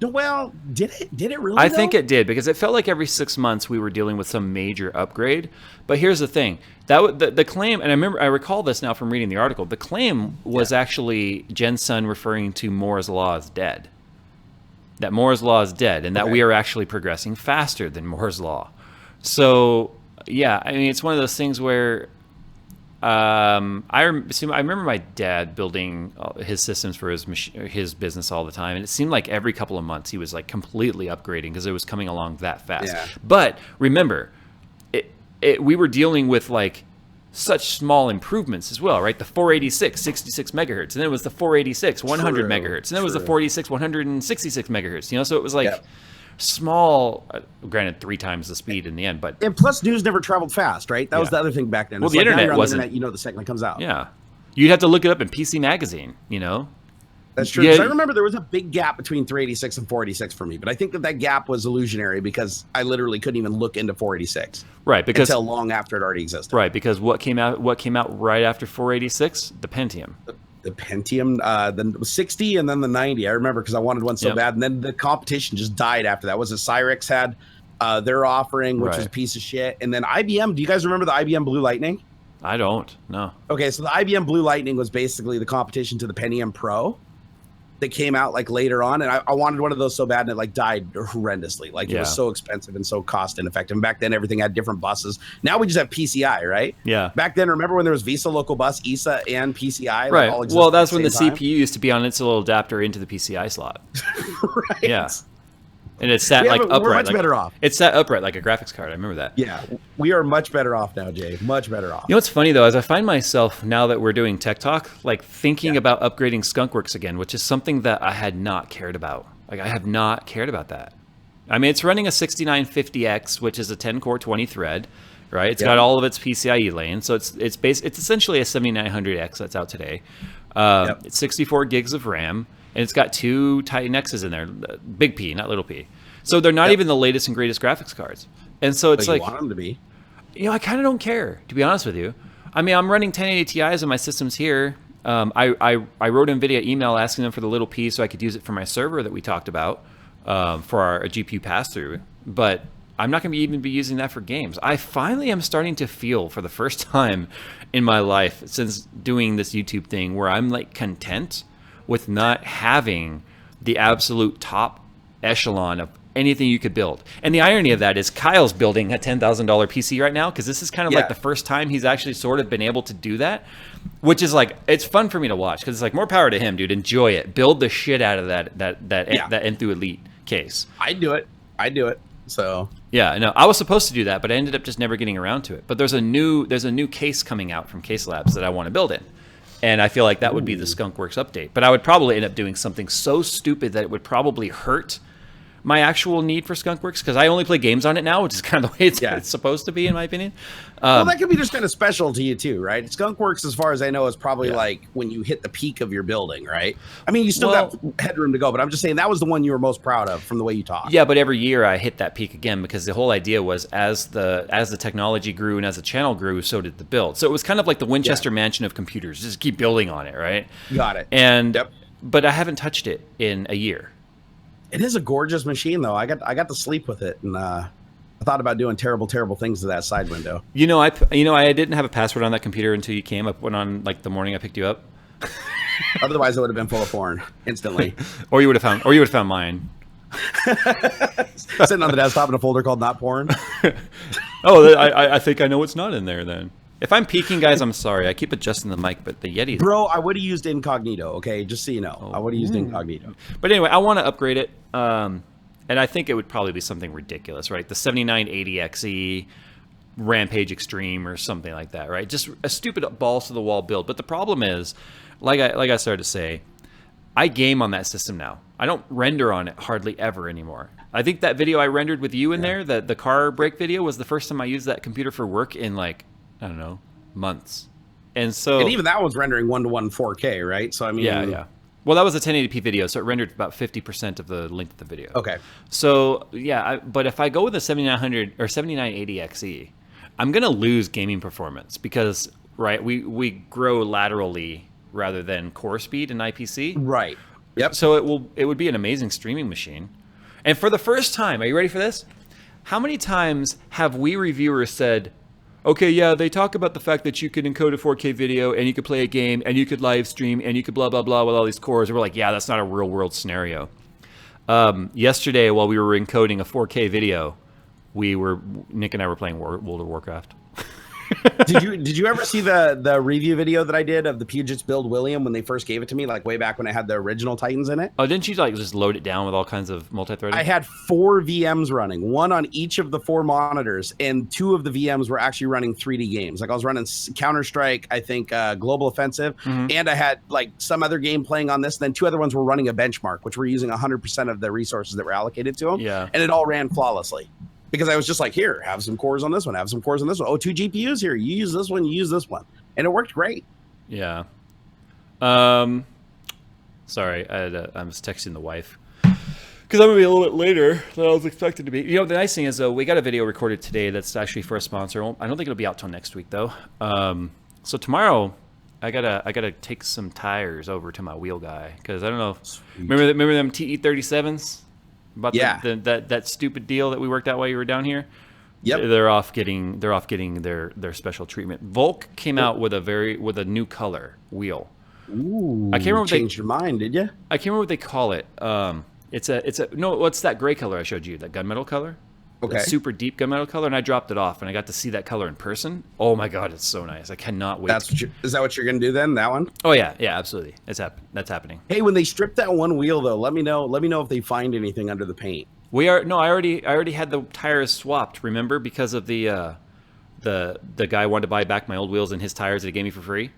Well, did it? Did it really? I think it did, because it felt like every 6 months we were dealing with some major upgrade. But here's the thing: that the claim, and I recall this now from reading the article. The claim was actually Jensen referring to Moore's law is dead. That Moore's law is dead, and that we are actually progressing faster than Moore's law. So yeah, I mean, it's one of those things where I remember my dad building his systems for his business all the time, and it seemed like every couple of months he was like completely upgrading because it was coming along that fast. Yeah. But remember, we were dealing with like such small improvements as well, right? The 486, 66 megahertz, and then it was the 486, 100 megahertz, and then it was the 486, 166 megahertz. You know, so it was like small, granted 3 times the speed in the end, but and plus news never traveled fast, right? That was the other thing back then. Well, the internet wasn't. The internet, you know, the second it comes out. Yeah, you'd have to look it up in PC Magazine. You know, that's true. Yeah. I remember there was a big gap between 386 and 486 for me, but I think that gap was illusionary because I literally couldn't even look into 486. Right, because until long after it already existed. Right, because what came out right after 486? The Pentium. The Pentium, the 60 and then the 90. I remember because I wanted one so bad, and then the competition just died after that. Was it Cyrix had their offering, which was a piece of shit, and then IBM. Do you guys remember the IBM Blue Lightning? I don't. No. Okay, so the IBM Blue Lightning was basically the competition to the Pentium Pro that came out like later on, and I wanted one of those so bad, and it like died horrendously. Like it was so expensive and so cost ineffective. And back then everything had different buses. Now we just have PCI, right? Yeah. Back then, remember when there was Visa Local Bus, ESA, and PCI? Right. All well, that's when the CPU used to be on its little adapter into the PCI slot. Right. Yeah. And it's sat like upright. We're much better off. It's sat upright like a graphics card. I remember that. Yeah, we are much better off now, Jay. Much better off. You know what's funny though, is I find myself now that we're doing Tech Talk, like thinking about upgrading Skunkworks again, which is something that I had not cared about. Like I have not cared about that. I mean, it's running a 6950X, which is a 10-core 20-thread, right? It's got all of its PCIe lanes, so it's essentially a 7900X that's out today. It's 64 gigs of RAM. And it's got 2 Titan X's in there, big P, not little p. So they're not even the latest and greatest graphics cards. And so it's like, you want them to be. You know, I kind of don't care, to be honest with you. I mean, I'm running 1080 Ti's on my systems here. I wrote NVIDIA email asking them for the little P so I could use it for my server that we talked about for our GPU pass-through. But I'm not going to even be using that for games. I finally am starting to feel for the first time in my life since doing this YouTube thing where I'm like content with not having the absolute top echelon of anything you could build. And the irony of that is Kyle's building a $10,000 PC right now because this is kind of like the first time he's actually sort of been able to do that, which is like, it's fun for me to watch because it's like more power to him, dude. Enjoy it. Build the shit out of that Enthoo Elite case. I do it. So yeah, no, I was supposed to do that, but I ended up just never getting around to it. But there's a new case coming out from Case Labs that I want to build in. And I feel like that would be the Skunkworks update. But I would probably end up doing something so stupid that it would probably hurt my actual need for Skunkworks because I only play games on it now, which is kind of the way it's supposed to be, in my opinion. Well, that could be just kind of special to you too, right? Skunkworks, as far as I know, is probably like when you hit the peak of your building, right? I mean, you still got headroom to go, but I'm just saying that was the one you were most proud of from the way you talk. Yeah, but every year I hit that peak again because the whole idea was as the technology grew and as the channel grew, so did the build. So it was kind of like the Winchester Mansion of computers. Just keep building on it, right? Got it. And but I haven't touched it in a year. It is a gorgeous machine, though. I got to sleep with it, and I thought about doing terrible things to that side window. You know, I didn't have a password on that computer until you came up. Went on like the morning I picked you up. Otherwise, it would have been full of porn instantly. or you would have found mine. Sitting on the desktop in a folder called "Not Porn." I think I know what's not in there then. If I'm peeking, guys, I'm sorry. I keep adjusting the mic, but the Yeti... Bro, I would have used incognito, okay? Just so you know. I would have used incognito. But anyway, I want to upgrade it. And I think it would probably be something ridiculous, right? The 7980XE, Rampage Extreme or something like that, right? Just a stupid balls to the wall build. But the problem is, like I started to say, I game on that system now. I don't render on it hardly ever anymore. I think that video I rendered with you in there, the car brake video, was the first time I used that computer for work in like, I don't know, months. And even that was rendering 1:1 4K, right? So I mean, yeah. Well, that was a 1080p video, so it rendered about 50% of the length of the video. Okay. So yeah, but if I go with a 7900 or 7980 XE, I'm gonna lose gaming performance because we grow laterally rather than core speed in IPC. Right. Yep. So it would be an amazing streaming machine. And for the first time, are you ready for this? How many times have we reviewers said, okay, yeah, they talk about the fact that you can encode a 4K video and you could play a game and you could live stream and you could blah, blah, blah with all these cores. And we're like, yeah, that's not a real world scenario. Yesterday, while we were encoding a 4K video, Nick and I were playing World of Warcraft. Did you ever see the review video that I did of the Puget's build William when they first gave it to me, like way back when I had the original Titans in it? Oh, didn't you like just load it down with all kinds of multi-threading? I had 4 VMs running, one on each of the 4 monitors, and 2 of the VMs were actually running 3D games. Like I was running Counter-Strike, I think Global Offensive, and I had like some other game playing on this. And then 2 other ones were running a benchmark, which were using 100% of the resources that were allocated to them. Yeah. And it all ran flawlessly. Because I was just like, here, have some cores on this one, have some cores on this one. Oh, 2 GPUs here. You use this one, you use this one. And it worked great. Yeah. Sorry, I was texting the wife. Because I'm going to be a little bit later than I was expected to be. You know, the nice thing is, though, we got a video recorded today that's actually for a sponsor. I don't think it'll be out till next week, though. So tomorrow, I gotta take some tires over to my wheel guy. Because I don't know. Remember them TE37s? About that stupid deal that we worked out while you were down here. Yep. They're off getting their special treatment. Volk came out with a new color wheel. Ooh, I can't remember. Changed your mind, did you? I can't remember what they call it. What's that gray color I showed you? That gunmetal color. Okay. That super deep gunmetal color, and I dropped it off, and I got to see that color in person. Oh my god, it's so nice! I cannot wait. Is that what you're gonna do then? That one? Oh yeah, absolutely. That's happening. Hey, when they strip that one wheel though, let me know if they find anything under the paint. I already had the tires swapped. Remember, because of the guy wanted to buy back my old wheels and his tires that he gave me for free.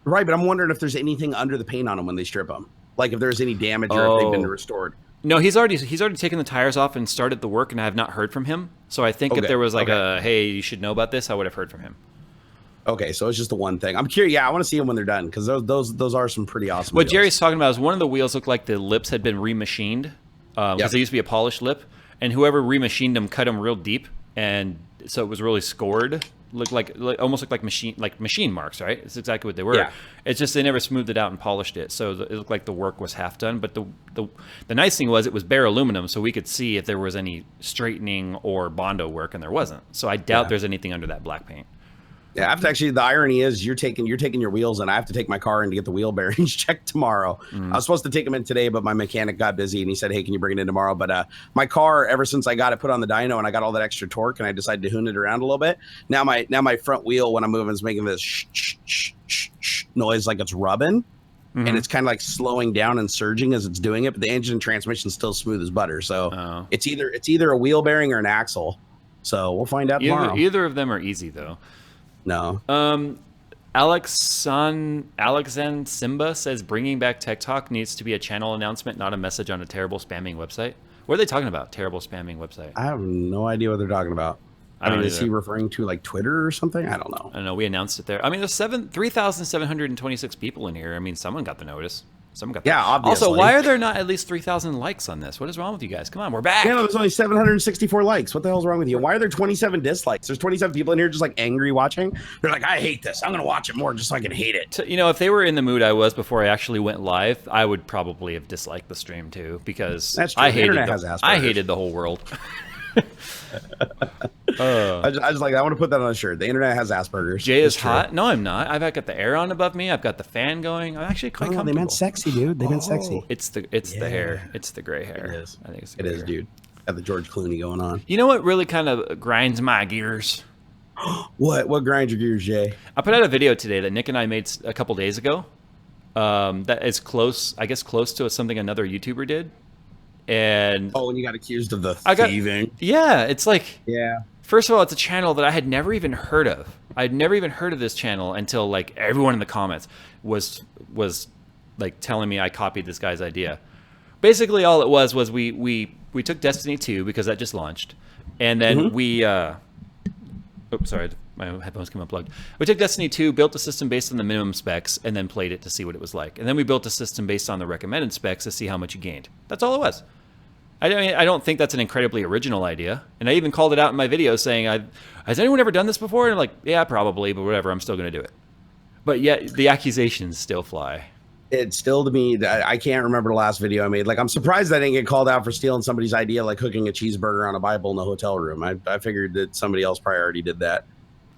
Right, but I'm wondering if there's anything under the paint on them when they strip them, like if there's any damage or if they've been restored. No, he's already taken the tires off and started the work, and I have not heard from him. So I think if there was like hey, you should know about this, I would have heard from him. Okay, so it's just the one thing. I'm curious. Yeah, I want to see them when they're done because those are some pretty awesome. What wheels. Jerry's talking about is one of the wheels looked like the lips had been remachined because they used to be a polished lip, and whoever remachined them cut them real deep, and so it was really scored. Almost looked like machine marks, right? It's exactly what they were. Yeah. It's just they never smoothed it out and polished it, so it looked like the work was half done. But the nice thing was it was bare aluminum, so we could see if there was any straightening or Bondo work, and there wasn't. So I doubt there's anything under that black paint. Yeah, I have to actually. The irony is you're taking your wheels, and I have to take my car in to get the wheel bearings checked tomorrow. I was supposed to take them in today, but my mechanic got busy, and he said, "Hey, can you bring it in tomorrow?" But my car, ever since I got it put on the dyno, and I got all that extra torque, and I decided to hoon it around a little bit. Now my front wheel, when I'm moving, is making this shh noise like it's rubbing, and it's kind of like slowing down and surging as it's doing it. But the engine and transmission is still smooth as butter, so it's either a wheel bearing or an axle. So we'll find out tomorrow. Either of them are easy though. No. Alexan Simba says bringing back Tech Talk needs to be a channel announcement, not a message on a terrible spamming website. What are they talking about? Terrible spamming website? I have no idea what they're talking about. I mean, is he referring to like Twitter or something? I don't know. I don't know. We announced it there. I mean, there's 3,726 people in here. I mean, someone got the notice. Obviously. Also, why are there not at least 3,000 likes on this? What is wrong with you guys? Come on, we're back. Yeah, no, there's only 764 likes. What the hell's wrong with you? Why are there 27 dislikes? There's 27 people in here just like angry watching. They're like, I hate this. I'm going to watch it more just so I can hate it. You know, if they were in the mood I was before I actually went live, I would probably have disliked the stream too because I hated the whole world. I just like I want to put that on a shirt. The internet has Asperger's. Jay is hot. No, I'm not. I've got the air on above me. I've got the fan going. I'm actually quite comfortable. They meant sexy, dude. They meant sexy. It's the hair. It's the gray hair. It is. I think it's it is, dude. Got the George Clooney going on. You know what really kind of grinds my gears? What grinds your gears, Jay? I put out a video today that Nick and I made a couple days ago. That is close to something another YouTuber did. And when you got accused of the thieving. It's like First of all, it's a channel that I had never even heard of. I'd never even heard of this channel until like everyone in the comments was like telling me I copied this guy's idea. Basically, all it was we took Destiny 2 because that just launched, and then we oops, sorry, my headphones came unplugged. We took Destiny 2, built a system based on the minimum specs, and then played it to see what it was like. And then we built a system based on the recommended specs to see how much you gained. That's all it was. I don't think that's an incredibly original idea. And I even called it out in my video saying, has anyone ever done this before? And I'm like, yeah, probably, but whatever, I'm still going to do it. But yet the accusations still fly. It's still, to me, I can't remember the last video I made. Like, I'm surprised I didn't get called out for stealing somebody's idea, like cooking a cheeseburger on a Bible in a hotel room. I figured that somebody else probably already did that.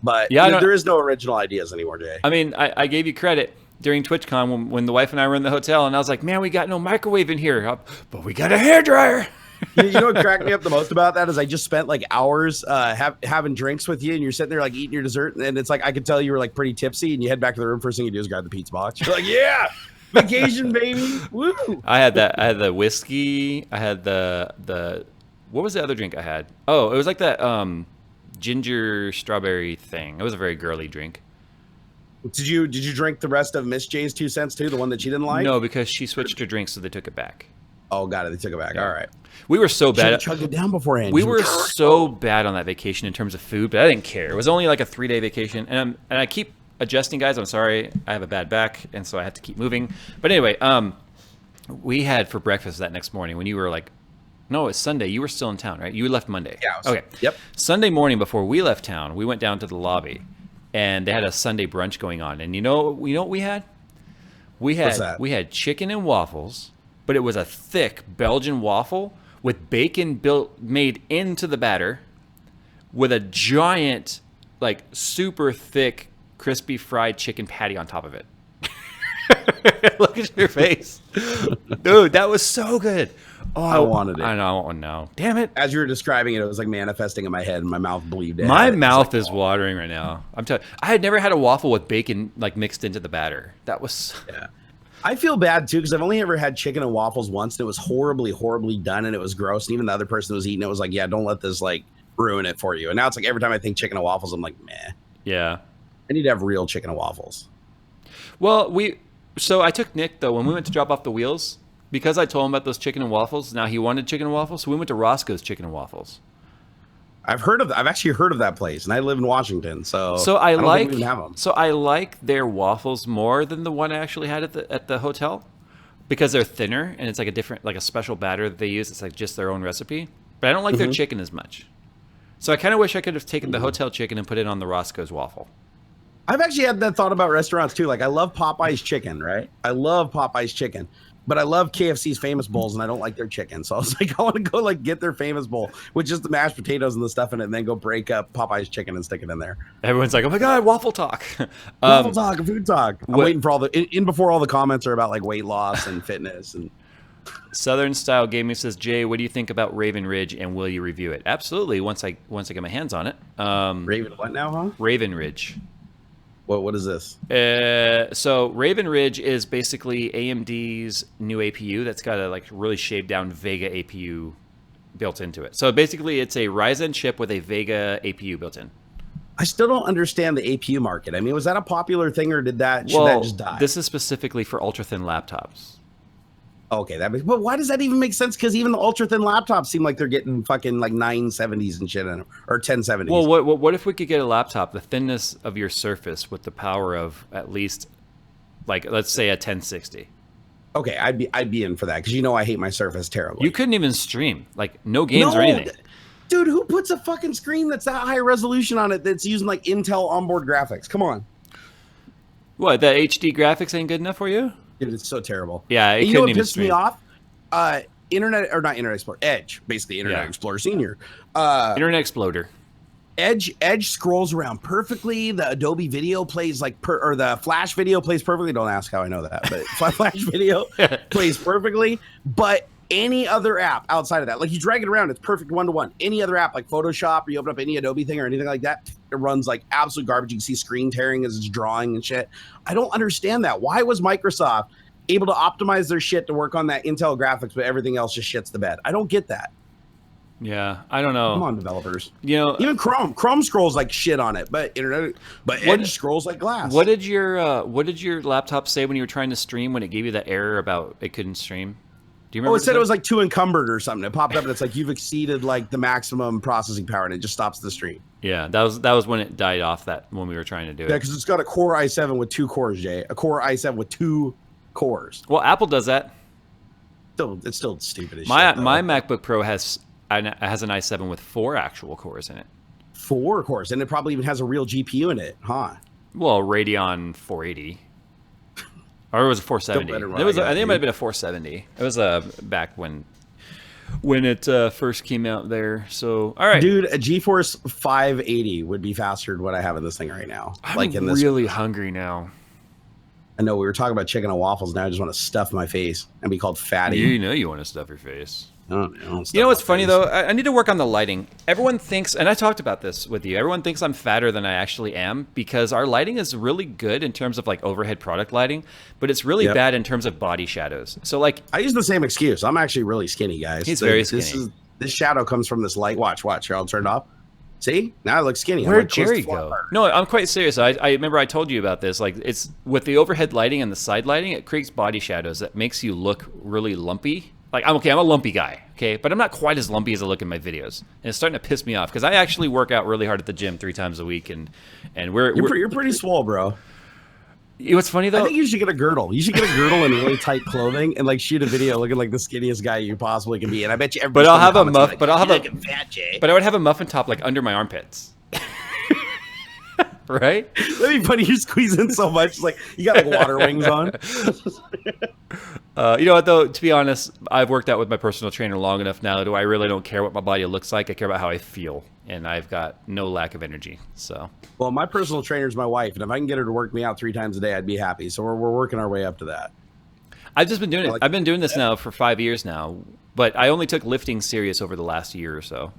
But yeah, there is no original ideas anymore, Jay. I mean, I gave you credit during TwitchCon when the wife and I were in the hotel, and I was like, man, we got no microwave in here, but we got a hairdryer. You know what cracked me up the most about that is I just spent like hours having drinks with you, and you're sitting there like eating your dessert, and it's like I could tell you were like pretty tipsy, and you head back to the room. First thing you do is grab the pizza box. You're like, yeah, vacation, baby. Woo! I had that. I had the whiskey. I had the what was the other drink I had? Oh, it was like that ginger strawberry thing. It was a very girly drink. Did you drink the rest of Miss Jay's 2 cents too? The one that she didn't like? No, because she switched her drink, so they took it back. Oh, got it. They took it back. Yeah. All right. We were so bad. Chugged it down beforehand. We were so bad on that vacation in terms of food, but I didn't care. It was only like a 3-day vacation, and I keep adjusting, guys. I'm sorry, I have a bad back, and so I have to keep moving. But anyway, we had for breakfast that next morning when you were like, no, it's Sunday. You were still in town, right? You left Monday. Yeah. Okay. Yep. Sunday morning before we left town, we went down to the lobby, and they had a Sunday brunch going on. And you know what we had? What's that? We had chicken and waffles, but it was a thick Belgian waffle with bacon made into the batter, with a giant, like super thick, crispy fried chicken patty on top of it. Look at your face, dude. That was so good. Oh, I wanted it. I know. Oh, no. Damn it. As you were describing it, it was like manifesting in my head, and my mouth believed it. My mouth is watering right now. I'm telling you, I had never had a waffle with bacon like mixed into the batter. That was... Yeah. I feel bad too, because I've only ever had chicken and waffles once, and it was horribly, horribly done, and it was gross. And even the other person that was eating it was like, yeah, don't let this like ruin it for you. And now it's like every time I think chicken and waffles, I'm like, meh. Yeah. I need to have real chicken and waffles. Well, so I took Nick, though, when we went to drop off the wheels, because I told him about those chicken and waffles. Now he wanted chicken and waffles, so we went to Roscoe's Chicken and Waffles. I've actually heard of that place, and I live in Washington, so I don't think we even have them. So I like their waffles more than the one I actually had at the hotel, because they're thinner and it's like a different, like a special batter that they use. It's like just their own recipe, but I don't like their chicken as much. So I kind of wish I could have taken the hotel chicken and put it on the Roscoe's waffle. I've actually had that thought about restaurants too. Like I love Popeye's chicken, right? I love Popeye's chicken. But I love KFC's famous bowls, and I don't like their chicken. So I was like, I want to go like get their famous bowl with just the mashed potatoes and the stuff in it, and then go break up Popeye's chicken and stick it in there. Everyone's like, oh my God, waffle talk. Waffle talk, food talk. I'm waiting for all the before all the comments are about like weight loss and fitness. And Southern Style Gaming says, Jay, what do you think about Raven Ridge, and will you review it? Absolutely. Once I get my hands on it. Raven what now, huh? Raven Ridge. What is this? So Raven Ridge is basically AMD's new APU that's got a like really shaved down Vega APU built into it. So basically it's a Ryzen chip with a Vega APU built in. I still don't understand the APU market. I mean, was that a popular thing, or should that just die? This is specifically for ultra thin laptops. Okay, but why does that even make sense? Because even the ultra thin laptops seem like they're getting fucking like 970s and shit in them, or 1070s. Well, what if we could get a laptop, the thinness of your surface with the power of at least, like, let's say a 1060? Okay, I'd be in for that, because you know I hate my Surface terribly. You couldn't even stream, like no games or anything. Dude, who puts a fucking screen that's that high resolution on it that's using like Intel onboard graphics? Come on. What, the HD graphics ain't good enough for you? Dude, it's so terrible. Yeah, it couldn't even stream. You know what pissed me off? Not Internet Explorer, Edge, basically Internet Explorer Senior. Internet Exploder. Edge scrolls around perfectly. The Adobe video plays like or the Flash video plays perfectly. Don't ask how I know that, but Flash video plays perfectly. But any other app outside of that, like you drag it around, it's perfect one-to-one. Any other app like Photoshop, or you open up any Adobe thing or anything like that, it runs like absolute garbage. You can see screen tearing as it's drawing and shit. I don't understand that. Why was Microsoft able to optimize their shit to work on that Intel graphics, but everything else just shits the bed? I don't get that. Yeah, I don't know. Come on, developers. You know, even Chrome scrolls like shit on it, but Edge scrolls like glass. What did your laptop say when you were trying to stream when it gave you that error about it couldn't stream? Do you remember? Oh, it said it was like too encumbered or something. It popped up and it's like you've exceeded like the maximum processing power, and it just stops the stream. Yeah, that was when it died off. That when we were trying to do it. Yeah, because it's got a Core i7 with 2 cores, Jay. A Core i7 with 2 cores. Well, Apple does that. It's still stupid as my shit. My MacBook Pro has an i7 with 4 actual cores in it. 4 cores, and it probably even has a real GPU in it, huh? Well, Radeon 480, or it was a 470. It was. I think it might have been a 470. It was back when it first came out there. So, all right, dude, a GeForce 580 would be faster than what I have in this thing right now. I'm really hungry now. I know we were talking about chicken and waffles. Now I just want to stuff my face and be called fatty. You know you want to stuff your face. I don't know. You know what's funny though? I need to work on the lighting. Everyone thinks, and I talked about this with you. Everyone thinks I'm fatter than I actually am because our lighting is really good in terms of like overhead product lighting, but it's really bad in terms of body shadows. So like, I use the same excuse. I'm actually really skinny, guys. He's very skinny. This shadow comes from this light. Watch. Here, I'll turn it off. See? Now I look skinny. Where'd Jerry go? No, I'm quite serious. I remember I told you about this. Like, it's with the overhead lighting and the side lighting, it creates body shadows that makes you look really lumpy. Like, I'm a lumpy guy, okay? But I'm not quite as lumpy as I look in my videos. And it's starting to piss me off because I actually work out really hard at the gym 3 times a week. And you're pretty swole, bro. What's funny though? I think you should get a girdle. You should get a girdle and really tight clothing and like shoot a video looking like the skinniest guy you possibly can be. And I bet you everybody. But I'll have a muff. Like, but I'll have a fat Jay. But I would have a muffin top like under my armpits. Right? That'd be funny. You're squeezing so much, it's like you got like water wings on. You know what though? To be honest, I've worked out with my personal trainer long enough now. I really don't care what my body looks like. I care about how I feel, and I've got no lack of energy. So. Well, my personal trainer is my wife, and if I can get her to work me out 3 times a day, I'd be happy. So we're working our way up to that. I've just been doing it. I've been doing this now for 5 years now, but I only took lifting serious over the last year or so.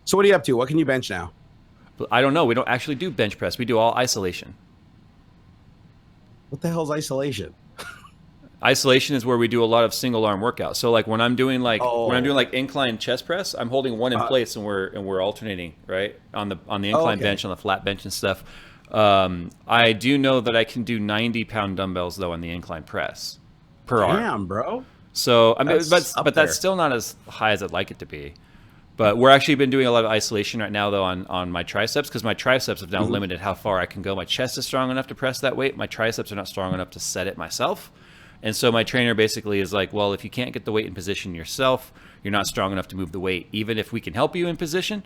So what are you up to? What can you bench now? I don't know. We don't actually do bench press. We do all isolation. What the hell is isolation? Isolation is where we do a lot of single arm workouts. So like when I'm doing like incline chest press, I'm holding one in place and we're alternating, right? On the incline bench, on the flat bench and stuff. I do know that I can do 90-pound dumbbells though on the incline press per arm. Damn, bro. So I mean, but that's still not as high as I'd like it to be. But we're actually been doing a lot of isolation right now, though, on my triceps, because my triceps have now limited how far I can go. My chest is strong enough to press that weight. My triceps are not strong enough to set it myself. And so my trainer basically is like, well, if you can't get the weight in position yourself, you're not strong enough to move the weight. Even if we can help you in position,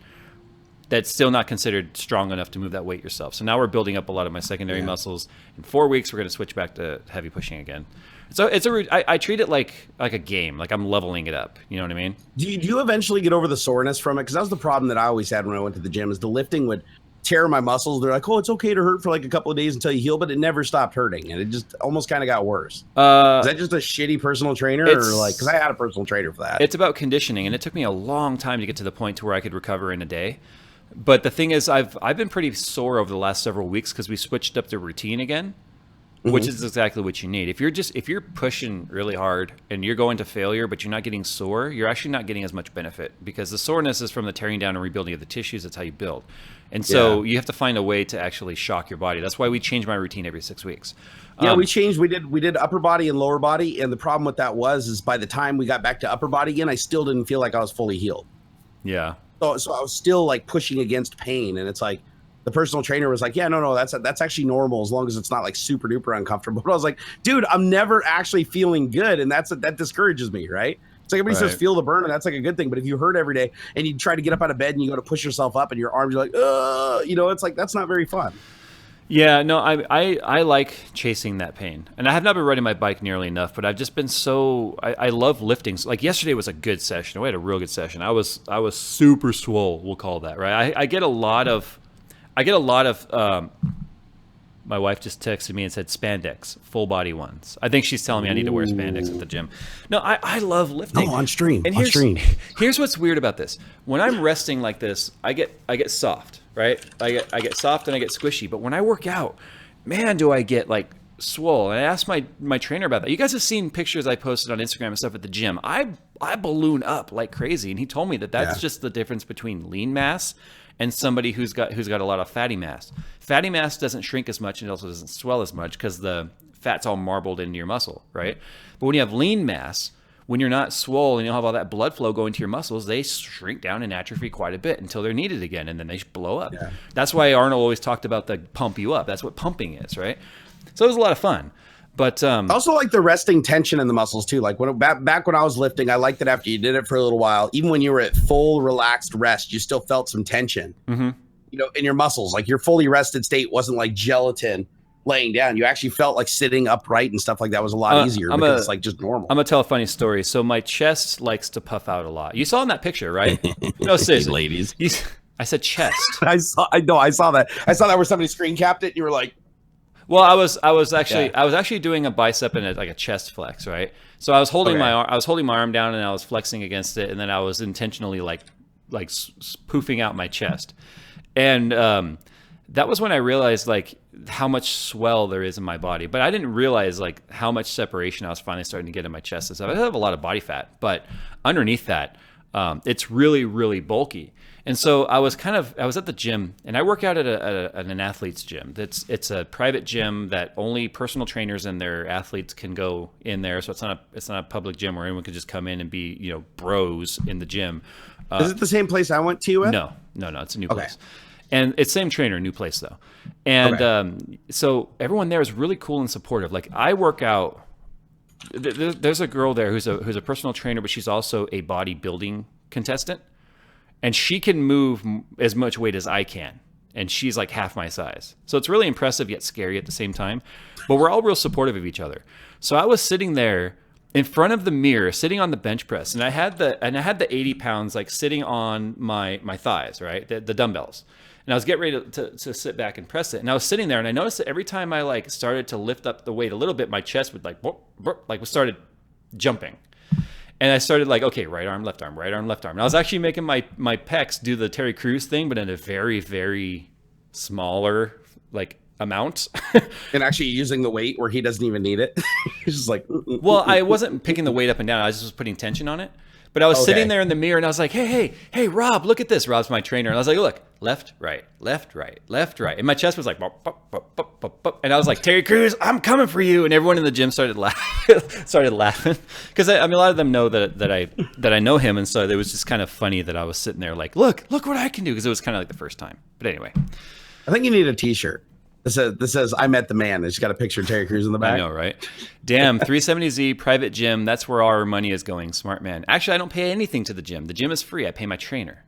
that's still not considered strong enough to move that weight yourself. So now we're building up a lot of my secondary muscles. In 4 weeks, we're going to switch back to heavy pushing again. So I treat it like a game, like I'm leveling it up. You know what I mean? Do you eventually get over the soreness from it? Because that was the problem that I always had when I went to the gym, is the lifting would tear my muscles. They're like, oh, it's okay to hurt for like a couple of days until you heal, but it never stopped hurting, and it just almost kind of got worse. Is that just a shitty personal trainer, or like, because I had a personal trainer for that? It's about conditioning, and it took me a long time to get to the point to where I could recover in a day. But the thing is, I've been pretty sore over the last several weeks because we switched up the routine again. Which is exactly what you need. If you're pushing really hard and you're going to failure, but you're not getting sore, you're actually not getting as much benefit, because the soreness is from the tearing down and rebuilding of the tissues. That's how you build. And so you have to find a way to actually shock your body. That's why we change my routine every 6 weeks. Yeah, we changed. We did upper body and lower body, and the problem with that is by the time we got back to upper body again, I still didn't feel like I was fully healed. Yeah. So I was still like pushing against pain, and it's like, the personal trainer was like, yeah, no, that's actually normal as long as it's not like super duper uncomfortable. But I was like, dude, I'm never actually feeling good. And that discourages me, right? It's like everybody says feel the burn, and that's like a good thing. But if you hurt every day and you try to get up out of bed and you go to push yourself up and your arms are like, it's like, that's not very fun. Yeah, no, I like chasing that pain. And I have not been riding my bike nearly enough, but I've just been I love lifting. Like yesterday was a good session. We had a real good session. I was super swole, we'll call that, right? I get a lot of my wife just texted me and said spandex, full body ones. I think she's telling me I need to wear spandex at the gym. No, I love lifting. Oh, on stream. And here's what's weird about this. When I'm resting like this, I get soft, right? I get soft and I get squishy. But when I work out, man, do I get like swole. And I asked my trainer about that. You guys have seen pictures I posted on Instagram and stuff at the gym. I balloon up like crazy, and he told me that's just the difference between lean mass and somebody who's got a lot of fatty mass. Fatty mass doesn't shrink as much, and it also doesn't swell as much because the fat's all marbled into your muscle, right? But when you have lean mass, when you're not swole and you don't have all that blood flow going to your muscles, they shrink down and atrophy quite a bit until they're needed again, and then they blow up. Yeah. That's why Arnold always talked about the pump you up. That's what pumping is, right? So it was a lot of fun. But I also like the resting tension in the muscles too. Like back when I was lifting, I liked that after you did it for a little while, even when you were at full relaxed rest, you still felt some tension, you know, in your muscles. Like your fully rested state wasn't like gelatin laying down. You actually felt like sitting upright and stuff like that was a lot easier because it's like just normal. I'm gonna tell a funny story. So my chest likes to puff out a lot. You saw in that picture, right? No, seriously, ladies. I said chest. I saw that. I saw that where somebody screen capped it and you were like, well, I was actually doing a bicep and like a chest flex, right? So I was holding my arm down and I was flexing against it, and then I was intentionally like poofing out my chest, and that was when I realized like how much swell there is in my body. But I didn't realize like how much separation I was finally starting to get in my chest and stuff. I have a lot of body fat, but underneath that, it's really, really bulky. And so I was at the gym, and I work out at an athlete's gym. It's a private gym that only personal trainers and their athletes can go in there. So it's not a public gym where anyone could just come in and be, you know, bros in the gym. Is it the same place I went to you at? No, it's a new place. And it's same trainer, new place though. And so everyone there is really cool and supportive. Like I work out. There's a girl there who's a personal trainer, but she's also a bodybuilding contestant. And she can move as much weight as I can. And she's like half my size. So it's really impressive yet scary at the same time. But we're all real supportive of each other. So I was sitting there in front of the mirror, sitting on the bench press. And I had the 80 pounds like sitting on my thighs, right? The dumbbells. And I was getting ready to sit back and press it. And I was sitting there and I noticed that every time I like started to lift up the weight a little bit, my chest would like, started jumping. And I started like, okay, right arm, left arm, right arm, left arm. And I was actually making my pecs do the Terry Crews thing, but in a very, very smaller like amount. And actually using the weight where he doesn't even need it. He's just like, well, I wasn't picking the weight up and down. I just was putting tension on it. But I was sitting there in the mirror and I was like, hey, Rob, look at this. Rob's my trainer. And I was like, look, left, right, left, right, left, right. And my chest was like, bop, bop, bop, bop, bop, bop. And I was like, Terry Crews, I'm coming for you. And everyone in the gym started laughing. Because I mean, a lot of them know that I know him. And so it was just kind of funny that I was sitting there like, look what I can do. Because it was kind of like the first time. But anyway. I think you need a t-shirt. This says I met the man. It's got a picture of Terry Crews in the back. I know, right? Damn, 370Z private gym. That's where our money is going. Smart man. Actually, I don't pay anything to the gym. The gym is free. I pay my trainer.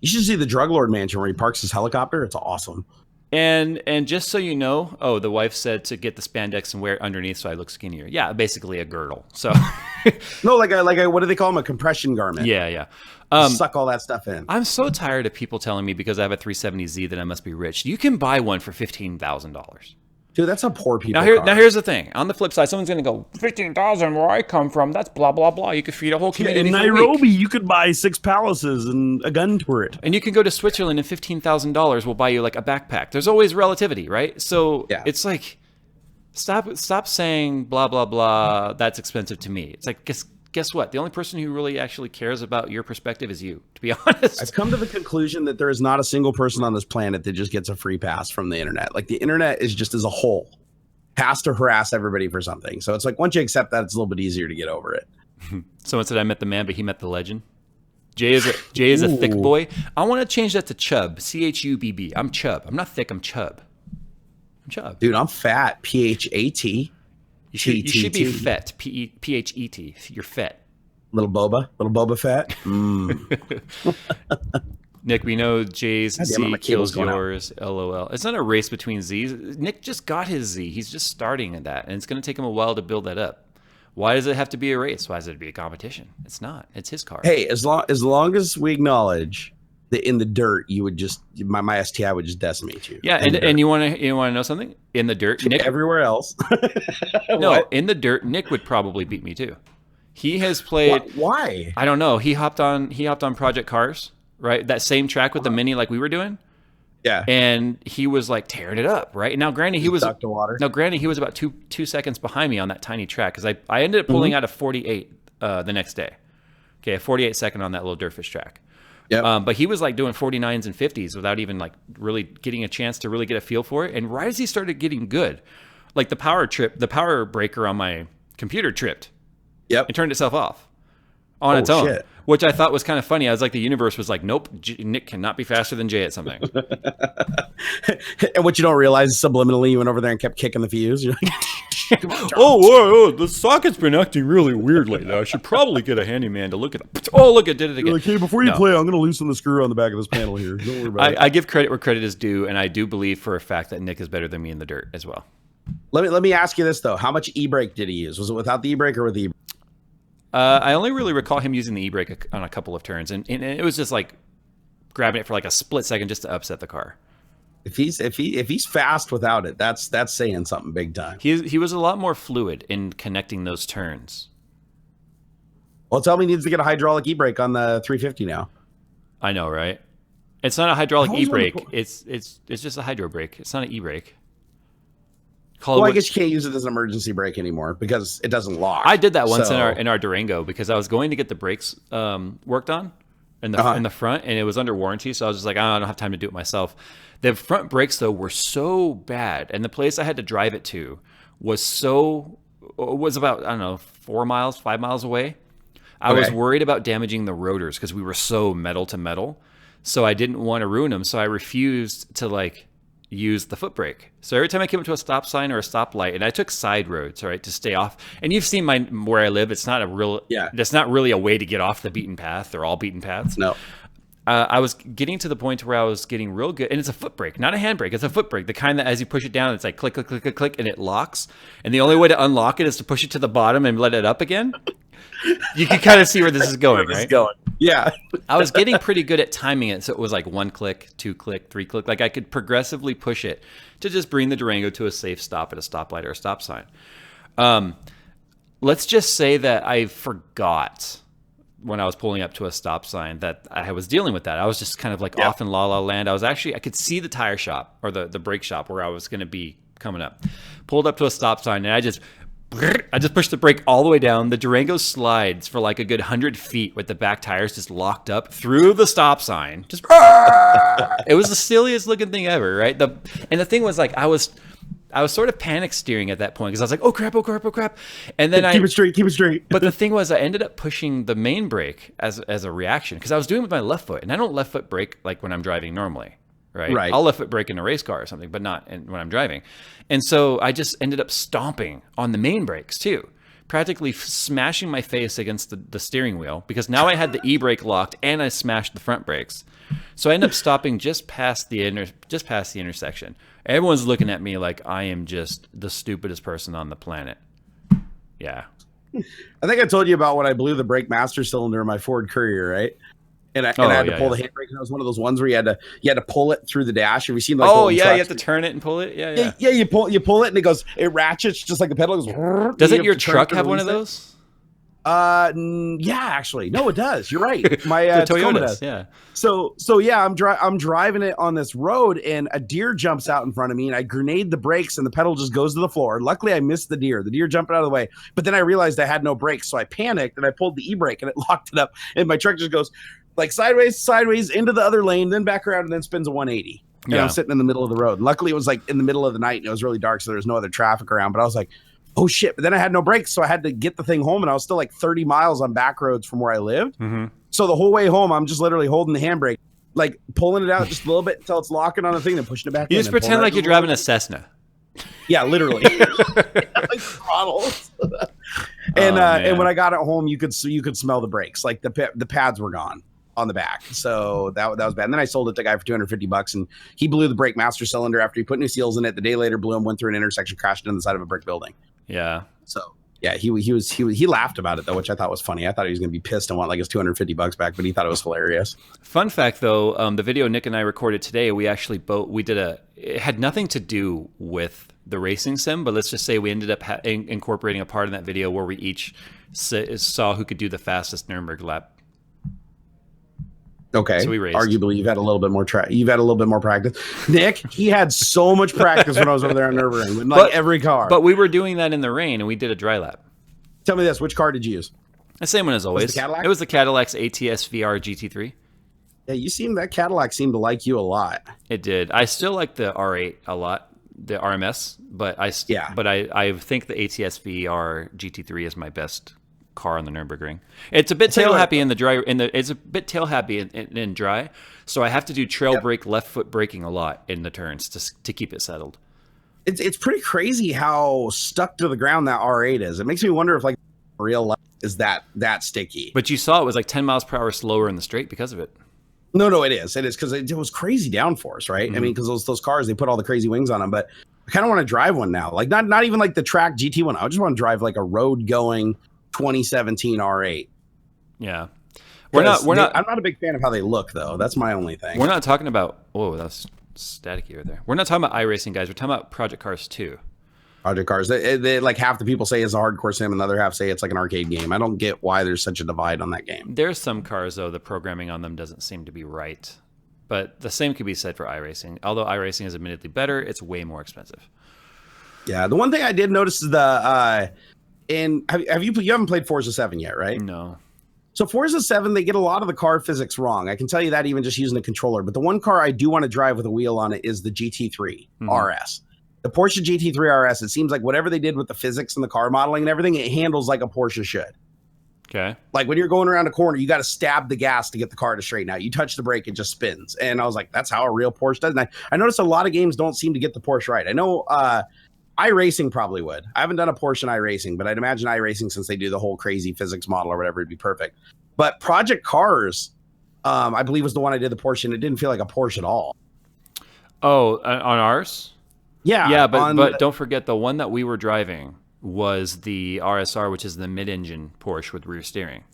You should see the drug lord mansion where he parks his helicopter. It's awesome. And just so you know, the wife said to get the spandex and wear it underneath so I look skinnier. Yeah, basically a girdle. So no, like a what do they call them? A compression garment. Yeah. Suck all that stuff in. I'm so tired of people telling me because I have a 370Z that I must be rich. You can buy one for $15,000. Dude, that's a poor people Now here's the thing. On the flip side, someone's going to go, 15,000 where I come from, that's blah, blah, blah. You could feed a whole community in Nairobi, you could buy 6 palaces and a gun turret. And you can go to Switzerland and $15,000 will buy you like a backpack. There's always relativity, right? So it's like, stop saying blah, blah, blah, that's expensive to me. It's like, guess what? The only person who really actually cares about your perspective is you, to be honest. I've come to the conclusion that there is not a single person on this planet that just gets a free pass from the internet. Like the internet is just as a whole has to harass everybody for something. So it's like once you accept that, it's a little bit easier to get over it. Someone said I met the man, but he met the legend. Jay is a thick boy. I want to change that to chub. CHUBB. I'm chub. I'm not thick. I'm chub. I'm chub. Dude, I'm fat. PHAT. You should be fet. PHET. You're fet. Little Boba Fett. Nick, we know Jay's Z kills yours. LOL. It's not a race between Z's. Nick just got his Z. He's just starting at that, and it's going to take him a while to build that up. Why does it have to be a race? Why does it have to be a competition? It's not. It's his car. Hey, as long as we acknowledge that in the dirt, you would just my STI would just decimate you. Yeah, and you want to know something? In the dirt, Nick everywhere else. No, in the dirt, Nick would probably beat me too. He has played. Why? I don't know. He hopped on Project Cars, right? That same track with the Mini, like we were doing. Yeah. And he was like tearing it up, right? Now, granted, he was Ducked to water. about two seconds behind me on that tiny track because I ended up pulling out a 48 the next day. Okay, a 48 second on that little Dirtfish track. Yeah. But he was like doing 49s and 50s without even like really getting a chance to really get a feel for it. And right as he started getting good, like the power breaker on my computer tripped. Yep. It turned itself off on its own. Shit. Which I thought was kind of funny. I was like, the universe was like, nope, Nick cannot be faster than Jay at something. And what you don't realize is subliminally you went over there and kept kicking the fuse. You're like, come on, whoa, the socket's been acting really weird lately. I should probably get a handyman to look at it. Oh, look, it did it again. You're like, hey, before you play, I'm going to loosen the screw on the back of this panel here. Don't worry about it. I give credit where credit is due, and I do believe for a fact that Nick is better than me in the dirt as well. Let me ask you this, though. How much e-brake did he use? Was it without the e-brake or with the e-brake? I only really recall him using the e-brake on a couple of turns, and it was just like grabbing it for like a split second just to upset the car. If he's fast without it, that's saying something big time. He was a lot more fluid in connecting those turns. Well, tell me he needs to get a hydraulic e-brake on the 350 now. I know, right? It's not a hydraulic e-brake. It's just a hydro brake. It's not an e-brake. Well, I guess you can't use it as an emergency brake anymore because it doesn't lock. I did that once in our Durango because I was going to get the brakes worked on in the front, and it was under warranty. So I was just like, I don't have time to do it myself. The front brakes though were so bad, and the place I had to drive it to was about 5 miles away. I was worried about damaging the rotors because we were so metal to metal, so I didn't want to ruin them. So I refused to use the foot brake. So every time I came up to a stop sign or a stoplight, and I took side roads, right, to stay off. And you've seen where I live. It's not That's not really a way to get off the beaten path. They're all beaten paths. No. I was getting to the point where I was getting real good, and it's a foot brake, not a hand brake. It's a foot brake, the kind that as you push it down, it's like click, click, click, click, click, and it locks. And the only way to unlock it is to push it to the bottom and let it up again. You can kind of see where this is going, right? Yeah. I was getting pretty good at timing it, so it was like 1 click, 2 click, 3 click. Like I could progressively push it to just bring the Durango to a safe stop at a stoplight or a stop sign. Let's just say that I forgot when I was pulling up to a stop sign that I was dealing with that. I was just kind of off in la la land. I could see the tire shop or the brake shop where I was going to be coming up. Pulled up to a stop sign, and I just pushed the brake all the way down. The Durango slides for like a good 100 feet with the back tires just locked up through the stop sign. Just it was the silliest looking thing ever, right? And the thing was I was sort of panic steering at that point because I was like, oh crap. And then keep it straight. But the thing was, I ended up pushing the main brake as a reaction because I was doing it with my left foot, and I don't left foot brake like when I'm driving normally. Right. I'll left foot brake in a race car or something, but not when I'm driving. And so I just ended up stomping on the main brakes too, practically smashing my face against the steering wheel because now I had the e-brake locked and I smashed the front brakes. So I ended up stopping just past the intersection. Everyone's looking at me like I am just the stupidest person on the planet. Yeah. I think I told you about when I blew the brake master cylinder in my Ford Courier, right? And I had to pull the handbrake, and it was one of those ones where you had to pull it through the dash. Have you seen you have to turn it and pull it? Yeah. You pull it and it ratchets just like the pedal goes. Doesn't your truck have one of those? Yeah, actually. No, it does. You're right. My Toyota does. Yeah. So yeah, I'm driving it on this road, and a deer jumps out in front of me, and I grenade the brakes, and the pedal just goes to the floor. Luckily, I missed the deer. The deer jumped out of the way, but then I realized I had no brakes, so I panicked and I pulled the e-brake, and it locked it up, and my truck just goes sideways into the other lane, then back around, and then spins a 180. And I'm sitting in the middle of the road. And luckily, it was in the middle of the night, and it was really dark, so there was no other traffic around. But I was like, oh shit! But then I had no brakes, so I had to get the thing home, and I was still 30 miles on back roads from where I lived. Mm-hmm. So the whole way home, I'm just literally holding the handbrake, pulling it out just a little bit until it's locking on the thing, and pushing it back. You just pretend like you're driving a Cessna. Yeah, literally. Throttles. And when I got it home, you could smell the brakes. The pads were gone on the back. So that was bad. And then I sold it to a guy for $250, and he blew the brake master cylinder after he put new seals in it. The day later, blew him, went through an intersection, crashed into the side of a brick building. Yeah. So yeah, he laughed about it though, which I thought was funny. I thought he was going to be pissed and want his $250 back, but he thought it was hilarious. Fun fact though, the video Nick and I recorded today, we actually it had nothing to do with the racing sim, but let's just say we ended up incorporating a part in that video where we each saw who could do the fastest Nürburgring lap. Okay. So we raced. Arguably, you've had a little bit more practice. Nick, he had so much practice when I was over there on Nürburgring, with like every car. But we were doing that in the rain, and we did a dry lap. Tell me this: which car did you use? The same one as always. Was it the Cadillac? It was the Cadillac's ATS VR GT3. Yeah, that Cadillac seemed to like you a lot. It did. I still like the R8 a lot, the RMS, but I think the ATS VR GT3 is my best car on the Nürburgring. It's a bit tail happy in dry, so I have to do trail brake, left foot braking a lot in the turns to keep it settled. It's pretty crazy how stuck to the ground that R8 is. It makes me wonder if like real life is that sticky. But you saw it was like 10 miles per hour slower in the straight because of it. No, it is because it was crazy downforce, right? Mm-hmm. I mean, because those cars, they put all the crazy wings on them, but I kind of want to drive one now. Like not even like the track GT one. I just want to drive like a road going 2017 R8. Yeah. I'm not a big fan of how they look though. That's my only thing. We're not talking about, whoa, that's staticky right there. We're not talking about iRacing, guys. We're talking about Project Cars 2. Project Cars. They like half the people say it's a hardcore sim and the other half say it's like an arcade game. I don't get why there's such a divide on that game. There's some cars though, the programming on them doesn't seem to be right. But the same could be said for iRacing. Although iRacing is admittedly better, it's way more expensive. Yeah, the one thing I did notice is you haven't played Forza 7 yet, right? No. So Forza 7, they get a lot of the car physics wrong. I can tell you that even just using the controller. But the one car I do want to drive with a wheel on it is the GT3 RS. The Porsche GT3 RS, it seems like whatever they did with the physics and the car modeling and everything, it handles like a Porsche should. Okay. Like when you're going around a corner, you got to stab the gas to get the car to straighten out. You touch the brake, it just spins. And I was like, that's how a real Porsche does. And I noticed a lot of games don't seem to get the Porsche right. I know iRacing probably would. I haven't done a Porsche in iRacing, but I'd imagine iRacing, since they do the whole crazy physics model or whatever, it'd be perfect. But Project Cars, I believe, was the one I did the Porsche, and it didn't feel like a Porsche at all. Oh, on ours? Yeah, but don't forget the one that we were driving was the RSR, which is the mid-engine Porsche with rear steering.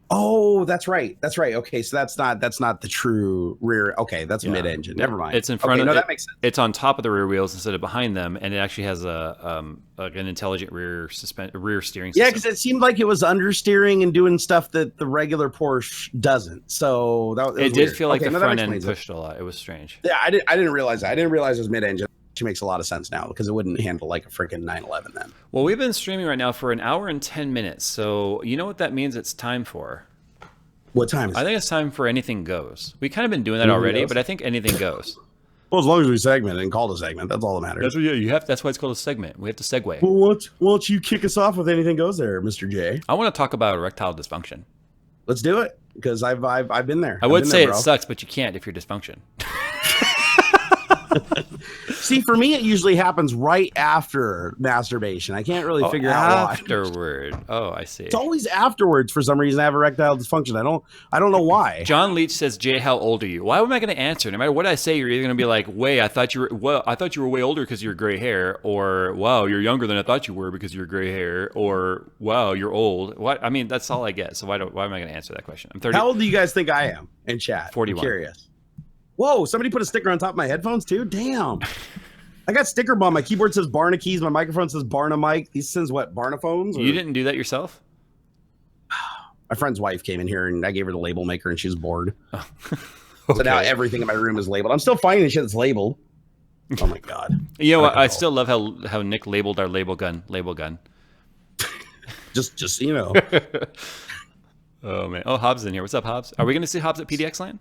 Oh, that's right. Okay, so that's not the true rear. Okay, that's a mid-engine. Never mind. It's in front of. No, that makes sense. It's on top of the rear wheels instead of behind them, and it actually has an intelligent rear steering system. Yeah, because it seemed like it was understeering and doing stuff that the regular Porsche doesn't. So it did feel like the front end pushed a lot. It was strange. Yeah, I didn't realize that. I didn't realize it was mid-engine. Which makes a lot of sense now because it wouldn't handle like a freaking 911 then. Well, we've been streaming right now for an hour and 10 minutes. So you know what that means it's time for? What time is it? I think it's time for Anything Goes. We've kind of been doing that already, but I think Anything Goes. Well, as long as we segment it and call it a segment, that's all that matters. That's why it's called a segment. We have to segue. Well, why don't you kick us off with Anything Goes there, Mr. J? I want to talk about erectile dysfunction. Let's do it because I've been there. I would say it sucks, but you can't if you're dysfunction. See, for me, it usually happens right after masturbation. I can't really figure out why. Afterward. Oh, I see. It's always afterwards for some reason. I have erectile dysfunction. I don't know why. John Leach says, "Jay, how old are you?" Why am I going to answer? No matter what I say, you're either going to be like, "Wait, I thought you were way older because of your gray hair," or "Wow, you're younger than I thought you were because of your gray hair," or "Wow, you're old." What? I mean, that's all I get. So why am I going to answer that question? I'm 30. How old do you guys think I am in chat? 41. I'm curious. Whoa, somebody put a sticker on top of my headphones too? Damn. I got sticker bomb. My keyboard says Barna Keys. My microphone says Barna Mic. These says what? Barna phones? You didn't do that yourself? My friend's wife came in here and I gave her the label maker and she was bored. Oh. Okay. So now everything in my room is labeled. I'm still finding shit that's labeled. Oh my God. You know what? I still love how Nick labeled our label gun. just so you know. Oh man. Oh, Hobbs in here. What's up, Hobbs? Are we going to see Hobbs at PDX Land?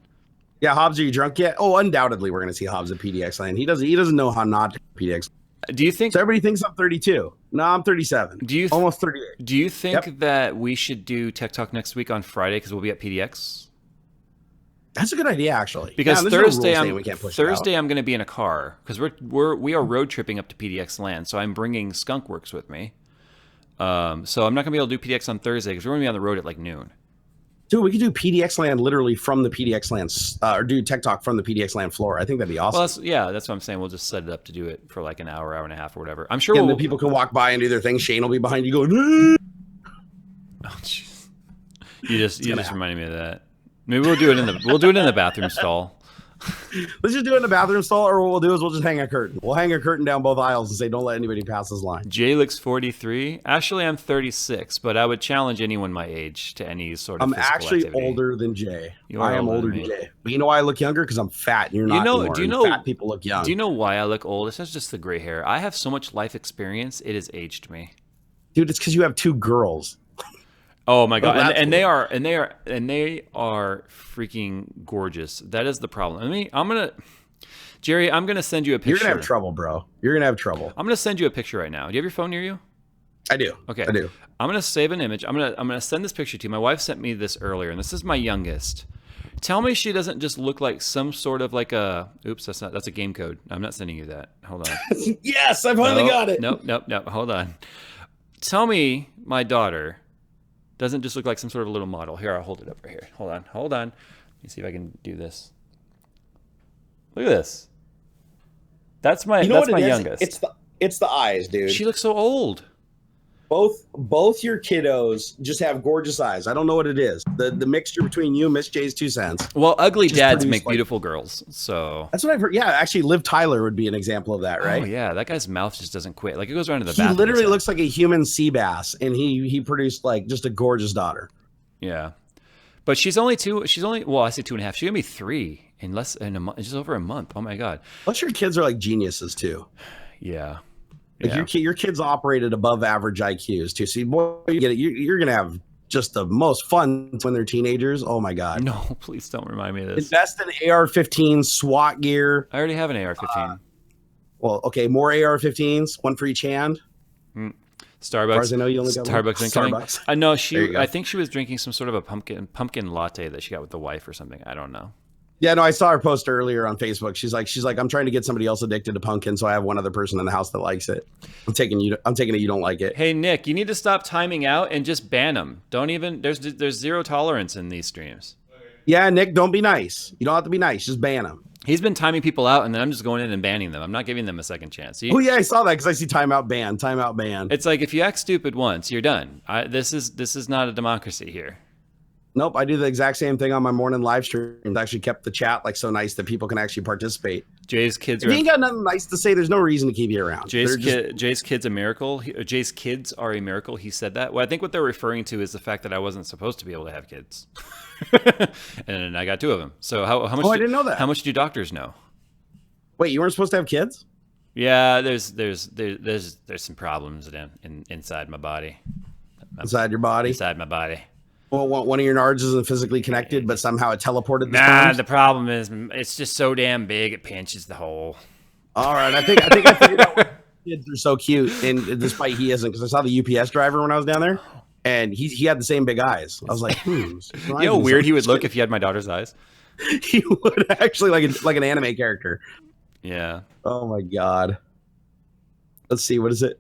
Yeah, Hobbs, are you drunk yet? Oh, undoubtedly, we're going to see Hobbs at PDX Land. He doesn't know how not to PDX. Do you think? So everybody thinks I'm 32. No, I'm 37. Almost 38. Do you think that we should do Tech Talk next week on Friday because we'll be at PDX? That's a good idea, actually. Because Thursday I'm going to be in a car because we are road tripping up to PDX Land. So I'm bringing Skunkworks with me. So I'm not going to be able to do PDX on Thursday because we're going to be on the road at like noon. Dude, we could do PDX Land literally from the PDX Land, or do Tech Talk from the PDX Land floor. I think that'd be awesome. Well, that's what I'm saying. We'll just set it up to do it for like an hour and a half or whatever. I'm sure. And then people can walk by and do their thing. Shane will be behind you going. Oh, jeez. You just reminded me of that. Maybe we'll do it in the bathroom stall. Let's just do it in a bathroom stall, or what we'll do is we'll just hang a curtain. We'll hang a curtain down both aisles and say, don't let anybody pass this line. Jay looks 43. Actually, I'm 36, but I would challenge anyone my age to any sort of physical actually activity. older than Jay. You I are am older than Jay. But you know why I look younger? Because I'm fat and you're not anymore. Do you know fat people look young? Do you know why I look old? It's not just the gray hair. I have so much life experience, it has aged me. Dude, it's because you have 2 girls. Oh my god, and they are freaking gorgeous. That is the problem. Jerry, I'm gonna send you a picture. You're gonna have trouble, bro. You're gonna have trouble. I'm gonna send you a picture right now. Do you have your phone near you? I do. Okay, I do. I'm gonna save an image. I'm gonna send this picture to you. My wife sent me this earlier, and this is my youngest. Tell me she doesn't just look like some sort of like a. Oops, that's a game code. I'm not sending you that. Hold on. Yes, I finally got it. Nope. Hold on. Tell me my daughter doesn't just look like some sort of a little model. Here, I'll hold it up right here. Hold on. Let me see if I can do this. Look at this. That's my youngest. It's the eyes, dude. She looks so old. Both your kiddos just have gorgeous eyes. I don't know what it is. The mixture between you and Miss Jayz2Cents. Well, ugly dads make beautiful girls. So that's what I've heard. Yeah, actually, Liv Tyler would be an example of that, right? Oh yeah, that guy's mouth just doesn't quit. Like it goes around to the He bathroom. literally looks like a human sea bass, and he produced like just a gorgeous daughter. Yeah, but she's only 2. Well, I say 2.5. She's gonna be 3 in a month. Just over a month. Oh my god. Plus, your kids are like geniuses too. Yeah. Like your kids operated above average IQs too. So boy, you get it. You're gonna have just the most fun when they're teenagers. Oh my god! No, please don't remind me of this. Invest in AR-15 SWAT gear. I already have an AR-15. Well, okay, more AR-15s, one for each hand. Starbucks. As far as I know, you only got Starbucks incoming. Starbucks. I know I think she was drinking some sort of a pumpkin latte that she got with the wife or something. I don't know. Yeah, no, I saw her post earlier on Facebook. She's like, I'm trying to get somebody else addicted to pumpkin, so I have one other person in the house that likes it. I'm taking it you don't like it. Hey Nick, you need to stop timing out and just ban them. Don't even. There's zero tolerance in these streams. Yeah, Nick, don't be nice. You don't have to be nice. Just ban them. He's been timing people out, and then I'm just going in and banning them. I'm not giving them a second chance. Oh yeah, I saw that because I see timeout ban. It's like if you act stupid once, you're done. This is not a democracy here. Nope, I do the exact same thing on my morning live stream. I actually kept the chat like so nice that people can actually participate. Jay's kids if you ain't got nothing nice to say, there's no reason to keep you around. Jay's kids a miracle. Jay's kids are a miracle. He said that. Well, I think what they're referring to is the fact that I wasn't supposed to be able to have kids, and I got 2 of them. So how much? Oh, I didn't know that. How much do doctors know? Wait, you weren't supposed to have kids? Yeah, there's some problems inside my body. Inside your body? Inside my body. Well, one of your nards isn't physically connected, but somehow it teleported the Nah, sperms? the problem is it's just so damn big it pinches the hole. All right, I think I figured out why kids are so cute, and despite he isn't, because I saw the UPS driver when I was down there, and he had the same big eyes. I was like, you know how weird he would look if he had my daughter's eyes? He would actually like an anime character. Yeah. Oh my god. Let's see, what is it?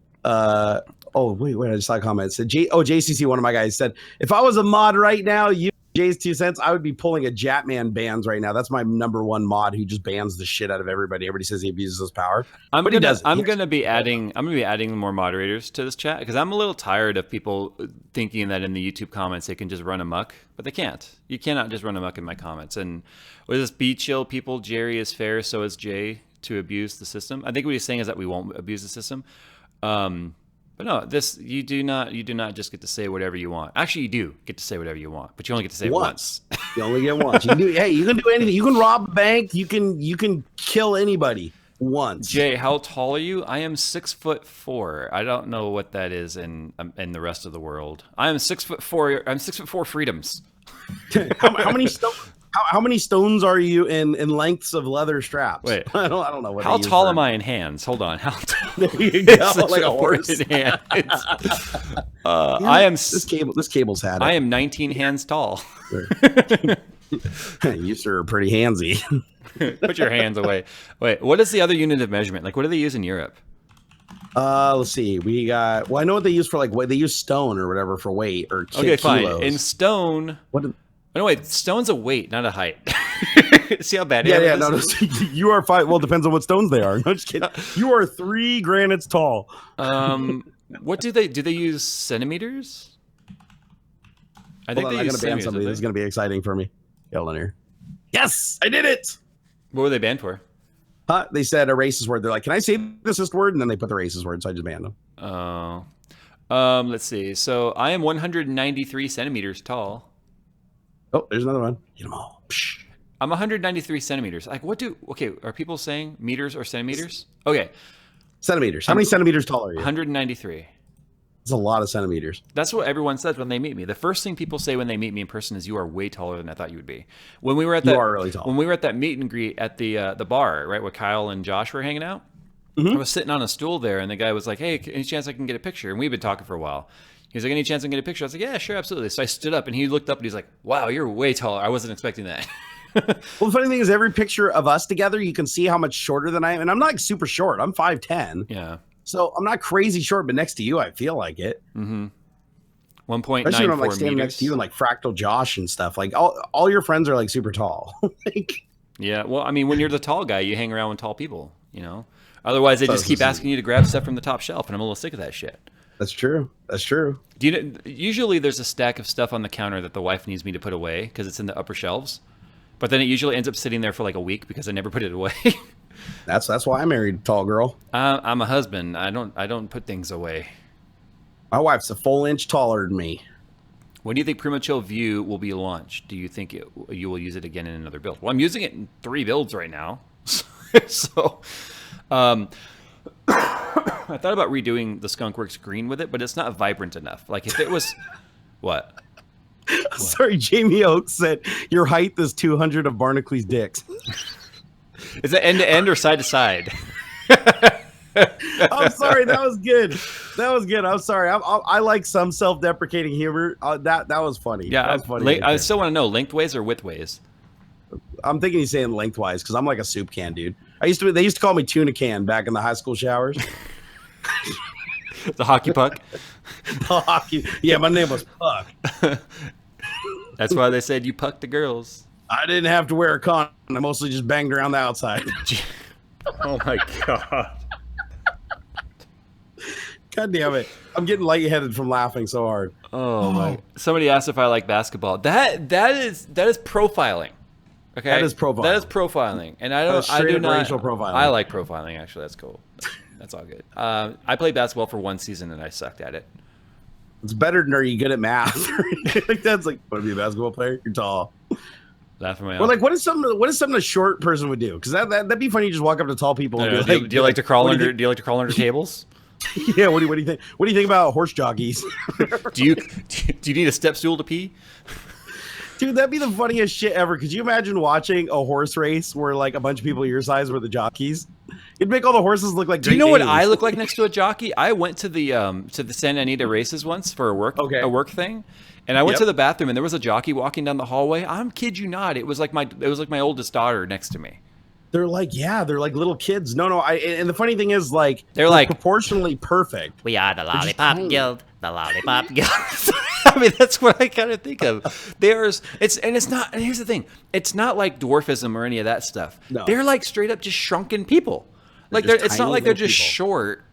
Oh, wait, I just saw a comment. It said, JCC, one of my guys, said, if I was a mod right now, JayzTwoCents, I would be pulling a Jatman bans right now. That's my #1 mod who just bans the shit out of everybody. Everybody says he abuses his power. I'm gonna be adding more moderators to this chat because I'm a little tired of people thinking that in the YouTube comments they can just run amok, but they can't. You cannot just run amok in my comments. And with this be chill people, Jerry is fair, so is Jay to abuse the system. I think what he's saying is that we won't abuse the system. But no, you do not just get to say whatever you want. Actually, you do get to say whatever you want, but you only get to say it once. You only get once. You can do anything. You can rob a bank. You can kill anybody once. Jay, how tall are you? I am 6'4". I don't know what that is in the rest of the world. I am 6'4". I'm 6'4" freedoms. how many stones? How many stones are you in lengths of leather straps? Wait, I don't know. How tall am I in hands? Hold on. How tall? There you go, like a horse. In hands. I am. This cable's had it. I am 19 hands tall. You sir are pretty handsy. Put your hands away. Wait, what is the other unit of measurement? Like, what do they use in Europe? Let's see. We got. Well, I know what they use for they use stone or whatever for weight or okay, fine. kilos. In stone. What? Oh, no, wait, stone's a weight, not a height. See how bad yeah, no, you are 5. Well, it depends on what stones they are. No, just kidding. You are 3 granites tall. What do they use centimeters? I think I'm gonna ban somebody. This is gonna be exciting for me. Hold on here. Yes, I did it. What were they banned for? They said a racist word. They're like, can I say the racist word? And then they put the racist word, so I just banned them. Oh. Let's see. So I am 193 centimeters tall. Oh, there's another one. Get them all. Psh. I'm 193 centimeters. Like, are people saying meters or centimeters? Okay. Centimeters. How many centimeters tall are you? 193. That's a lot of centimeters. That's what everyone says when they meet me. The first thing people say when they meet me in person is, "You are way taller than I thought you would be." When we were at you are really tall. When we were at that meet and greet at the bar, right, where Kyle and Josh were hanging out, I was sitting on a stool there, and the guy was like, "Hey, any chance I can get a picture?" And we've been talking for a while. He was like, "Any chance I can get a picture?" I was like, "Yeah, sure, absolutely." So I stood up, and he looked up, and he's like, "Wow, you're way taller. I wasn't expecting that." Well, the funny thing is, every picture of us together, you can see how much shorter than I am, and I'm not like, super short. I'm 5'10". Yeah. So I'm not crazy short, but next to you, I feel like it. 1.94 Especially when I'm like standing meters. next to you and like Fractal Josh and stuff. Like all your friends are like super tall. Like, yeah. Well, I mean, when you're the tall guy, you hang around with tall people, you know. Otherwise, they just keep asking you to grab stuff from the top shelf, and I'm a little sick of that shit. That's true. That's true. Do you know, usually there's a stack of stuff on the counter that the wife needs me to put away because it's in the upper shelves, but then it usually ends up sitting there for like a week because I never put it away. That's why I married a tall girl. I'm a husband. I don't put things away. My wife's a full inch taller than me. When do you think Primo View will be launched? Do you think you will use it again in another build? Well, I'm using it in 3 builds right now. So I thought about redoing the Skunkworks green with it, but it's not vibrant enough. Like if it was what? Sorry, Jamie Oakes said your height is 200 of Barnacle dicks. Is it end to end or side to side? I'm sorry, that was good. That was good. I'm sorry. I like some self-deprecating humor. That was funny. Yeah, that was funny. I still want to know lengthways or widthways. I'm thinking he's saying lengthwise because I'm like a soup can dude. They used to call me tuna can back in the high school showers. The hockey puck. The hockey. Yeah, my name was Puck. That's why they said you puck the girls. I didn't have to wear a condom. I mostly just banged around the outside. Oh my god. God damn it. I'm getting lightheaded from laughing so hard. Oh my. Somebody asked if I like basketball. That is profiling. Okay. That is profiling. That is profiling. And I do not racial profiling. I like profiling actually. That's cool. That's all good. I played basketball for 1 season and I sucked at it. It's better than are you good at math? Like that's like, want to be a basketball player? You're tall. Laughing my Or like, what is something a short person would do? Because that'd be funny. You just walk up to tall people and be like, do you like to crawl under? Do you like to crawl under tables? Yeah. What do you think? What do you think about horse jockeys? Do you need a step stool to pee? Dude, that'd be the funniest shit ever. Could you imagine watching a horse race where like a bunch of people your size were the jockeys? It'd make all the horses look like. Do you know what I look like next to a jockey? I went to the Santa Anita races once for a work thing. And I went to the bathroom, and there was a jockey walking down the hallway. I'm kid you not. It was like my oldest daughter next to me. They're like little kids. No. And the funny thing is, like, they're like proportionally perfect. We are the Lollipop Guild. The Lollipop Guild. I mean, that's what I kind of think of. It's not. And here's the thing: it's not like dwarfism or any of that stuff. No. They're like straight up just shrunken people. Like it's not like they're just short.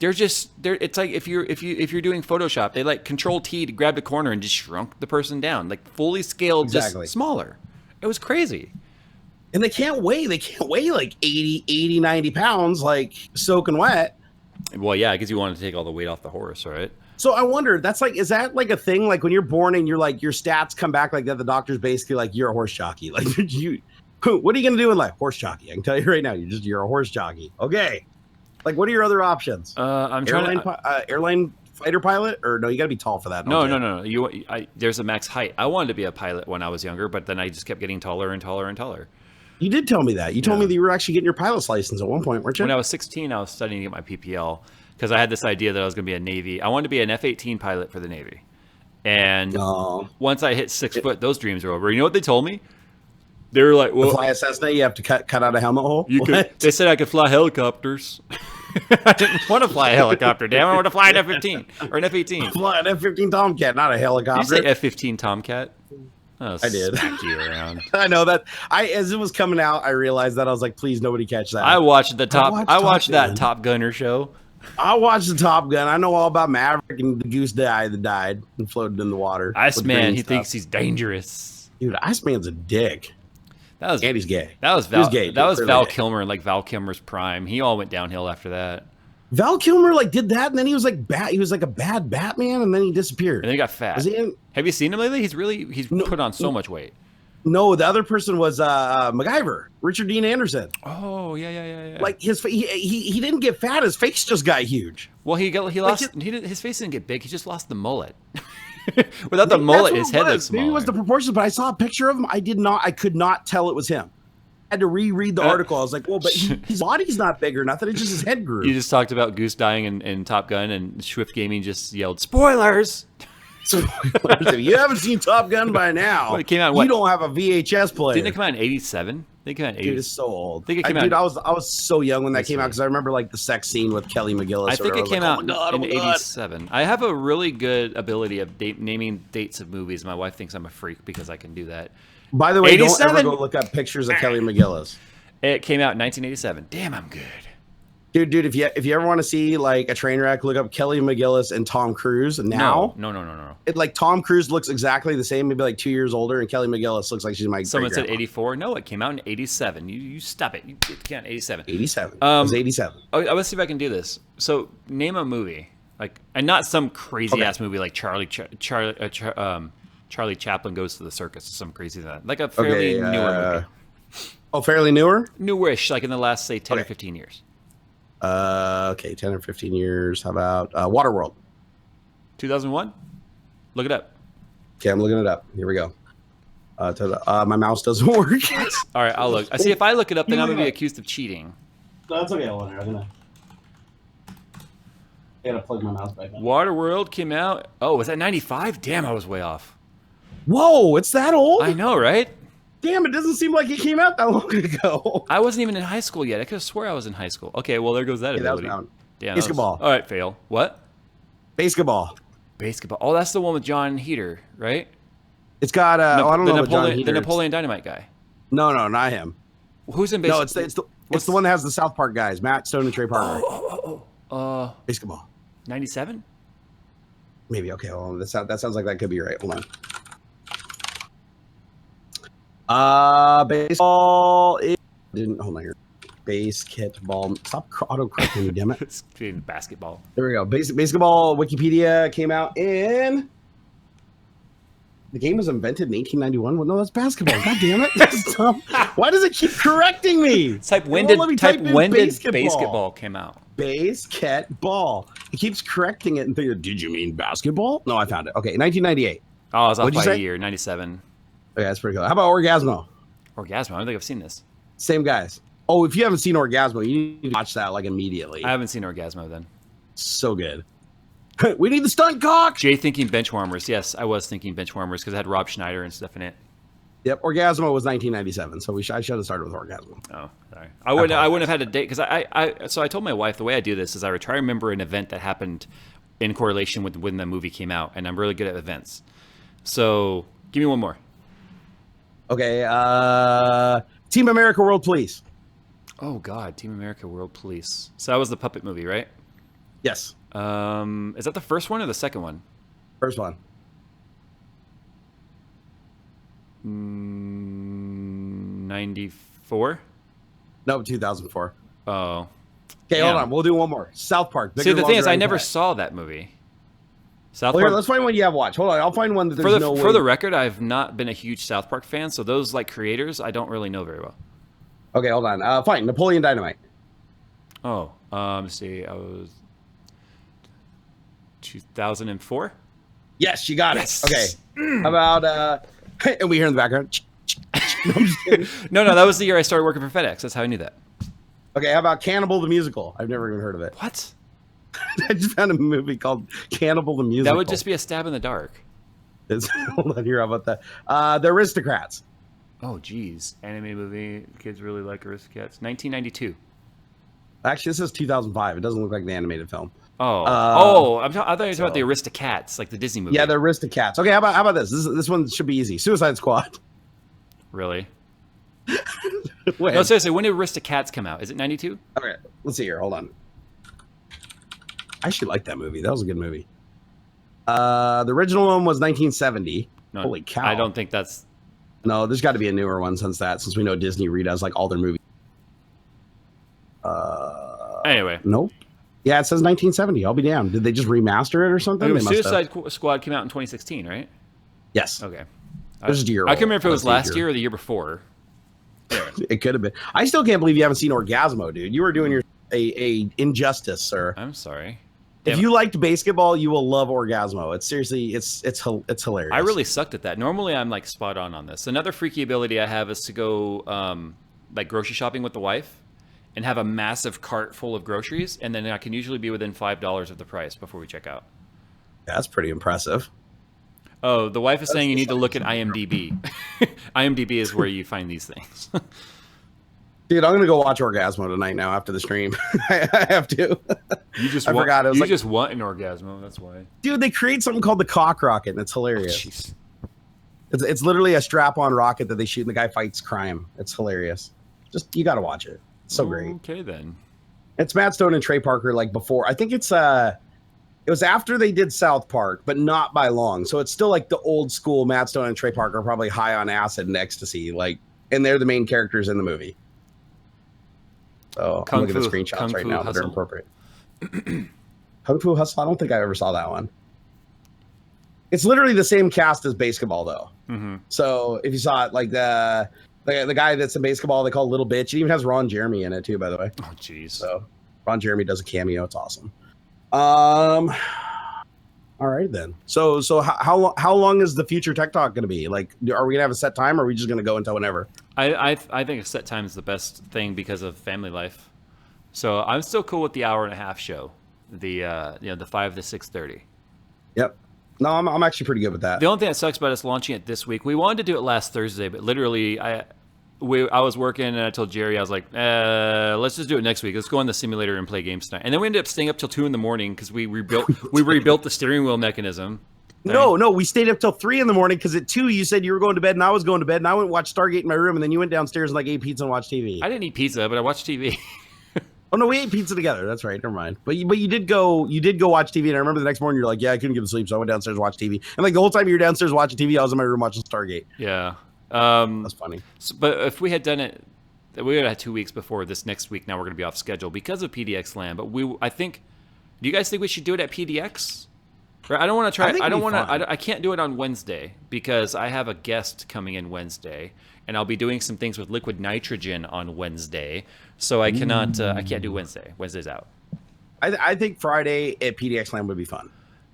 It's like if you're doing Photoshop, they like Control T to grab the corner and just shrunk the person down, like fully scaled, just smaller. It was crazy. And they can't weigh like 80, 90 pounds, like soaking wet. Well, yeah, because you wanted to take all the weight off the horse, right? So I wonder, is that like a thing? Like when you're born and you're like, your stats come back like that, the doctor's basically like, you're a horse jockey. Like what are you going to do in life? Horse jockey. I can tell you right now, you're a horse jockey. Okay. Like, what are your other options? I'm trying airline fighter pilot, or no? You got to be tall for that. No. There's a max height. I wanted to be a pilot when I was younger, but then I just kept getting taller and taller and taller. You did tell me that. You told me that you were actually getting your pilot's license at one point, weren't you? When I was 16, I was studying to get my PPL because I had this idea that I was going to be a Navy. I wanted to be an F-18 pilot for the Navy. And once I hit 6 foot, those dreams are over. You know what they told me? They were like, "Well, fly a Cessna, you have to cut out a helmet hole." They said I could fly helicopters. I didn't want to fly a helicopter. Damn, I want to fly an F-15 or an F-18. Fly an F-15 Tomcat, not a helicopter. Did you say F-15 Tomcat? Oh, I did. Smack you around. I know that. As it was coming out, I realized that I was like, "Please, nobody catch that." I watched that Top Gunner show. I watched the Top Gun. I know all about Maverick and the goose that died and floated in the water. Iceman, he thinks he's dangerous. Dude, Iceman's a dick. That was Andy's gay. That was He was Val. gay, That dude, was clearly Val gay. Kilmer, like Val Kilmer's prime. He all went downhill after that. Val Kilmer like did that, and then he was like He was like a bad Batman, and then he disappeared. And then he got fat. Was he in? Have you seen him lately? He's put on so much weight. No, the other person was MacGyver, Richard Dean Anderson. Oh yeah. Like he didn't get fat; his face just got huge. Well, his face didn't get big. He just lost the mullet. Without the mullet, his head looks smaller. Maybe it was the proportions, but I saw a picture of him. I could not tell it was him. I had to reread the article. I was like, well, but his body's not big or nothing. It's just his head grew. You just talked about Goose dying in Top Gun, and Swift Gaming just yelled, "Spoilers!" So, if you haven't seen Top Gun by now, Well, it came out, you don't have a VHS player. Didn't it come out in '87? I think it came out in Dude, it's so old. I think it came out. Dude, I was so young when that came out because I remember like the sex scene with Kelly McGillis. I think it came out in God. '87. I have a really good ability of naming dates of movies. My wife thinks I'm a freak because I can do that. By the way, 87? don't ever go look up pictures of Kelly McGillis. It came out in 1987. Damn, I'm good. Dude, if you ever want to see like a train wreck, look up Kelly McGillis and Tom Cruise. Now, no. It like Tom Cruise looks exactly the same, maybe like 2 years older, and Kelly McGillis looks like she's my. Someone said 84. No, it came out in 87. You stop it. It came out in 87. 87. It was 87. I let's see if I can do this. So name a movie, like, and not some crazy ass movie like Charlie Chaplin Goes to the Circus or some crazy that. Like a fairly newer movie. Oh, fairly newer? Newish, like in the last, say, 10 or 15 years. Okay, 10 or 15 years. How about Waterworld? 2001? Look it up. Okay, I'm looking it up. Here we go. My mouse doesn't work. All right, I'll look. I see if I look it up, then I'm going to be accused of cheating. No, that's okay. Hold on. I gotta plug my mouse back in. Waterworld came out. Oh, was that 95? Damn, I was way off. Whoa, it's that old? I know, right? Damn, it doesn't seem like it came out that long ago. I wasn't even in high school yet. I could have swore I was in high school. Okay, well, there goes that ability. Damn, Basketball. All right, fail. What? Basketball. Basketball. Oh, that's the one with John Heater, right? It's got I don't know the Napoleon Dynamite guy. No, not him. Who's in baseball? No, it's the one that has the South Park guys, Matt Stone and Trey Parker. Basketball. 97? Maybe. Okay, well, that sounds like that could be right. Hold on. Baseball. Hold on here. Basketball. Stop auto-correcting me, damn it. It's basketball. There we go. Basketball. Wikipedia came out in. The game was invented in 1891. Well, no, that's basketball. God damn it. That's dumb. Why does it keep correcting me? Type when did basketball came out? Basketball. It keeps correcting it and thinking, did you mean basketball? No, I found it. Okay, 1998. Oh, I was off What'd you by a say? year, 97. Okay, that's pretty cool. How about Orgasmo? Orgasmo. I don't think I've seen this. Same guys. Oh, if you haven't seen Orgasmo, you need to watch that like immediately. I haven't seen Orgasmo then. So good. We need the stunt cock. Jay thinking benchwarmers. Yes, I was thinking benchwarmers because it had Rob Schneider and stuff in it. Yep, Orgasmo was 1997, so I should have started with Orgasmo. Oh, sorry. I wouldn't have had a date because I told my wife the way I do this is I would try to remember an event that happened in correlation with when the movie came out, and I'm really good at events. So give me one more. Okay, Team America World Police. Oh God, Team America World Police. So that was the puppet movie, right? Yes. Is that the first one or the second one? First one. 94? No, 2004. Oh. Okay, Damn. hold on. We'll do one more. South Park. See, the thing is, I never saw that movie. South Well, Park. here, let's find one you have watched. Hold on, I'll find one that there's no way. For the record, I've not been a huge South Park fan, so those like creators, I don't really know very well. Okay, hold on. Fine. Napoleon Dynamite. Oh, let's see. I was 2004. Yes, you got Yes. it. Okay. How about and we hear in the background. No, I'm just kidding. No, that was the year I started working for FedEx. That's how I knew that. Okay, how about Cannibal the Musical? I've never even heard of it. What? I just found a movie called Cannibal the Musical. That would just be a stab in the dark. Hold on here. How about that? The Aristocrats. Oh, geez. Anime movie. Kids really like Aristocats. 1992. Actually, this is 2005. It doesn't look like the animated film. Oh, I thought you were talking about the Aristocats, like the Disney movie. Yeah, the Aristocats. Okay, how about this? This one should be easy. Suicide Squad. Really? When? No, seriously, when did Aristocats come out? Is it 92? Okay, let's see here. Hold on. I actually like that movie. That was a good movie. The original one was 1970. No, Holy cow. I don't think that's... No, there's got to be a newer one since we know Disney redoes like all their movies. Anyway. Nope. Yeah, it says 1970. I'll be damned. Did they just remaster it or something? Suicide Squad came out in 2016, right? Yes. Okay. This is a year I can't remember if it was last year year or the year before. Anyway. It could have been. I still can't believe you haven't seen Orgasmo, dude. You were doing your a injustice, sir. I'm sorry. If you liked basketball, you will love Orgasmo. It's seriously, it's hilarious. I really sucked at that. Normally, I'm like spot on this. Another freaky ability I have is to go like grocery shopping with the wife and have a massive cart full of groceries, and then I can usually be within $5 of the price before we check out. That's pretty impressive. Oh, the wife is saying you need to look at IMDb. IMDb is where you find these things. Dude, I'm gonna go watch Orgasmo tonight now after the stream. I have to. I forgot. You just want an Orgasmo. That's why. Dude, they create something called the cock rocket, and it's hilarious. Oh, it's literally a strap-on rocket that they shoot, and the guy fights crime. It's hilarious. Just you got to watch it. It's so great. Okay, then. It's Matt Stone and Trey Parker like before. I think it was after they did South Park, but not by long. So it's still like the old school Matt Stone and Trey Parker, probably high on acid and ecstasy, like, and they're the main characters in the movie. So I'm looking at the screenshots right now that are appropriate. Kung Fu Hustle? I don't think I ever saw that one. It's literally the same cast as basketball, though. Mm-hmm. So if you saw it, like the guy that's in basketball, they call Little Bitch. It even has Ron Jeremy in it too, by the way. Oh, jeez. So Ron Jeremy does a cameo. It's awesome. All right then. So how long is the future Tech Talk going to be? Like, are we gonna have a set time, or are we just going to go until whenever? I think a set time is the best thing because of family life. So I'm still cool with the hour-and-a-half show, the 5 to 6:30. Yep. No, I'm actually pretty good with that. The only thing that sucks about us launching it this week, we wanted to do it last Thursday, but literally I was working and I told Jerry, I was like, let's just do it next week. Let's go on the simulator and play games tonight. And then we ended up staying up till 2 a.m. because we rebuilt the steering wheel mechanism. No, we stayed up till 3 a.m. because at 2 you said you were going to bed and I was going to bed and I went and watched Stargate in my room and then you went downstairs and like ate pizza and watched TV. I didn't eat pizza, but I watched TV. Oh no, we ate pizza together. That's right. Never mind. But you did go watch TV, and I remember the next morning you're like, yeah, I couldn't get to sleep, so I went downstairs to watch TV. And like the whole time you were downstairs watching TV, I was in my room watching Stargate. Yeah, that's funny. But if we had done it, we would have had 2 weeks before this next week. Now we're going to be off schedule because of PDX Land. But I think, do you guys think we should do it at PDX? Or I don't want to try. I don't want to. I can't do it on Wednesday because I have a guest coming in Wednesday, and I'll be doing some things with liquid nitrogen on Wednesday. So I cannot. I can't do Wednesday. Wednesday's out. I think Friday at PDX Land would be fun.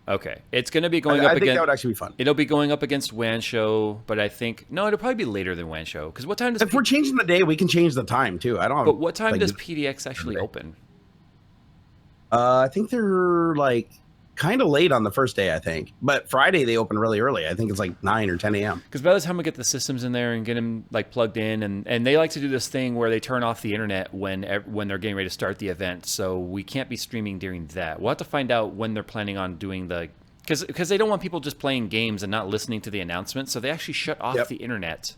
Okay, it's going to be going up against. I think that would actually be fun. It'll be going up against WAN Show, but I think it'll probably be later than WAN Show because what time does? If we're changing the day, we can change the time too. I don't. But what time does PDX actually open? I think they're like kind of late on the first day, I think. But Friday they open really early. I think it's like 9 or 10 a.m. Because by the time we get the systems in there and get them like plugged in, and they like to do this thing where they turn off the internet when they're getting ready to start the event. So we can't be streaming during that. We'll have to find out when they're planning on doing because they don't want people just playing games and not listening to the announcements. So they actually shut off the internet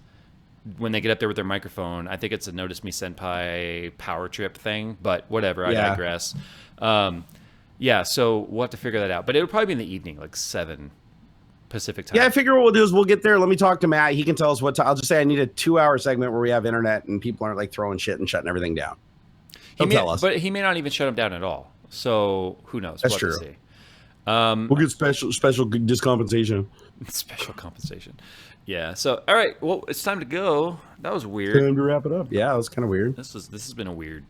when they get up there with their microphone. I think it's a Notice Me Senpai power trip thing, but whatever. I digress. Yeah, so we'll have to figure that out. But it'll probably be in the evening, like 7 Pacific time. Yeah, I figure what we'll do is we'll get there. Let me talk to Matt. He can tell us what time. I'll just say I need a 2-hour segment where we have internet and people aren't like throwing shit and shutting everything down. He'll tell us. But he may not even shut them down at all. So who knows? That's true. To see. We'll get special discompensation. Special compensation. Yeah. So all right. Well, it's time to go. That was weird. Time to wrap it up. Yeah, it was kind of weird. This has been a weird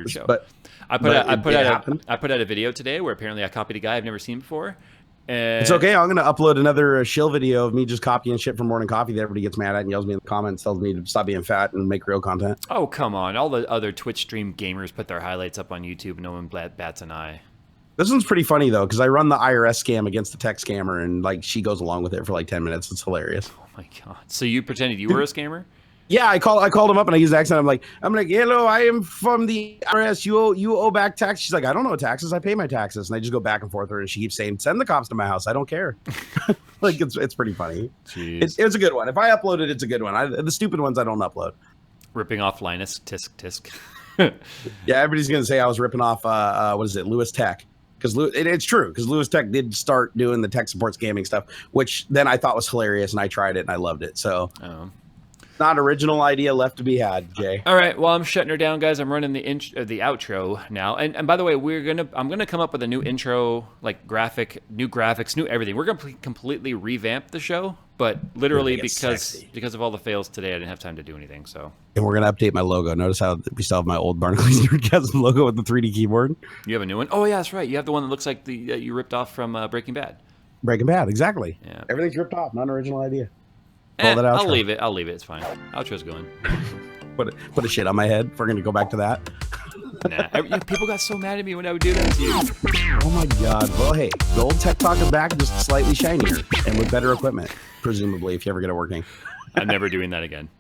show. But I put out a video today where apparently I copied a guy I've never seen before. And it's okay. I'm going to upload another shill video of me just copying shit from Morning Coffee that everybody gets mad at and yells me in the comments, tells me to stop being fat and make real content. Oh, come on. All the other Twitch stream gamers put their highlights up on YouTube. No one bats an eye. This one's pretty funny, though, because I run the IRS scam against the tech scammer, and like she goes along with it for like 10 minutes. It's hilarious. Oh, my God. So you pretended you were a scammer? Yeah, I called him up and I used the accent. I'm like, hello, I am from the IRS. You owe back tax. She's like, I don't know taxes. I pay my taxes. And I just go back and forth with her, and she keeps saying, send the cops to my house. I don't care. Like it's pretty funny. It's a good one. If I upload it, it's a good one. The stupid ones I don't upload. Ripping off Linus Tisk. Yeah, everybody's gonna say I was ripping off Lewis Tech. Because it's true, because Lewis Tech did start doing the tech support scamming stuff, which then I thought was hilarious, and I tried it and I loved it. So Not original idea left to be had, Jay. All right, well, I'm shutting her down, guys. I'm running the outro now. And by the way, I'm gonna come up with a new intro, like new graphics, new everything. We're gonna completely revamp the show, but literally because of all the fails today, I didn't have time to do anything. So. And we're gonna update my logo. Notice how we still have my old Barnacules Nerdgasm logo with the 3D keyboard. You have a new one? Oh yeah, that's right. You have the one that looks like you ripped off from Breaking Bad. Breaking Bad, exactly. Yeah. Everything's ripped off. Not an original idea. I'll leave it. It's fine. Outro's going. Put a shit on my head if we're gonna go back to that. Nah, people got so mad at me when I would do that to you. Oh my god. Well, hey, the old Tech Talk is back, just slightly shinier and with better equipment, presumably, if you ever get it working. I'm never doing that again.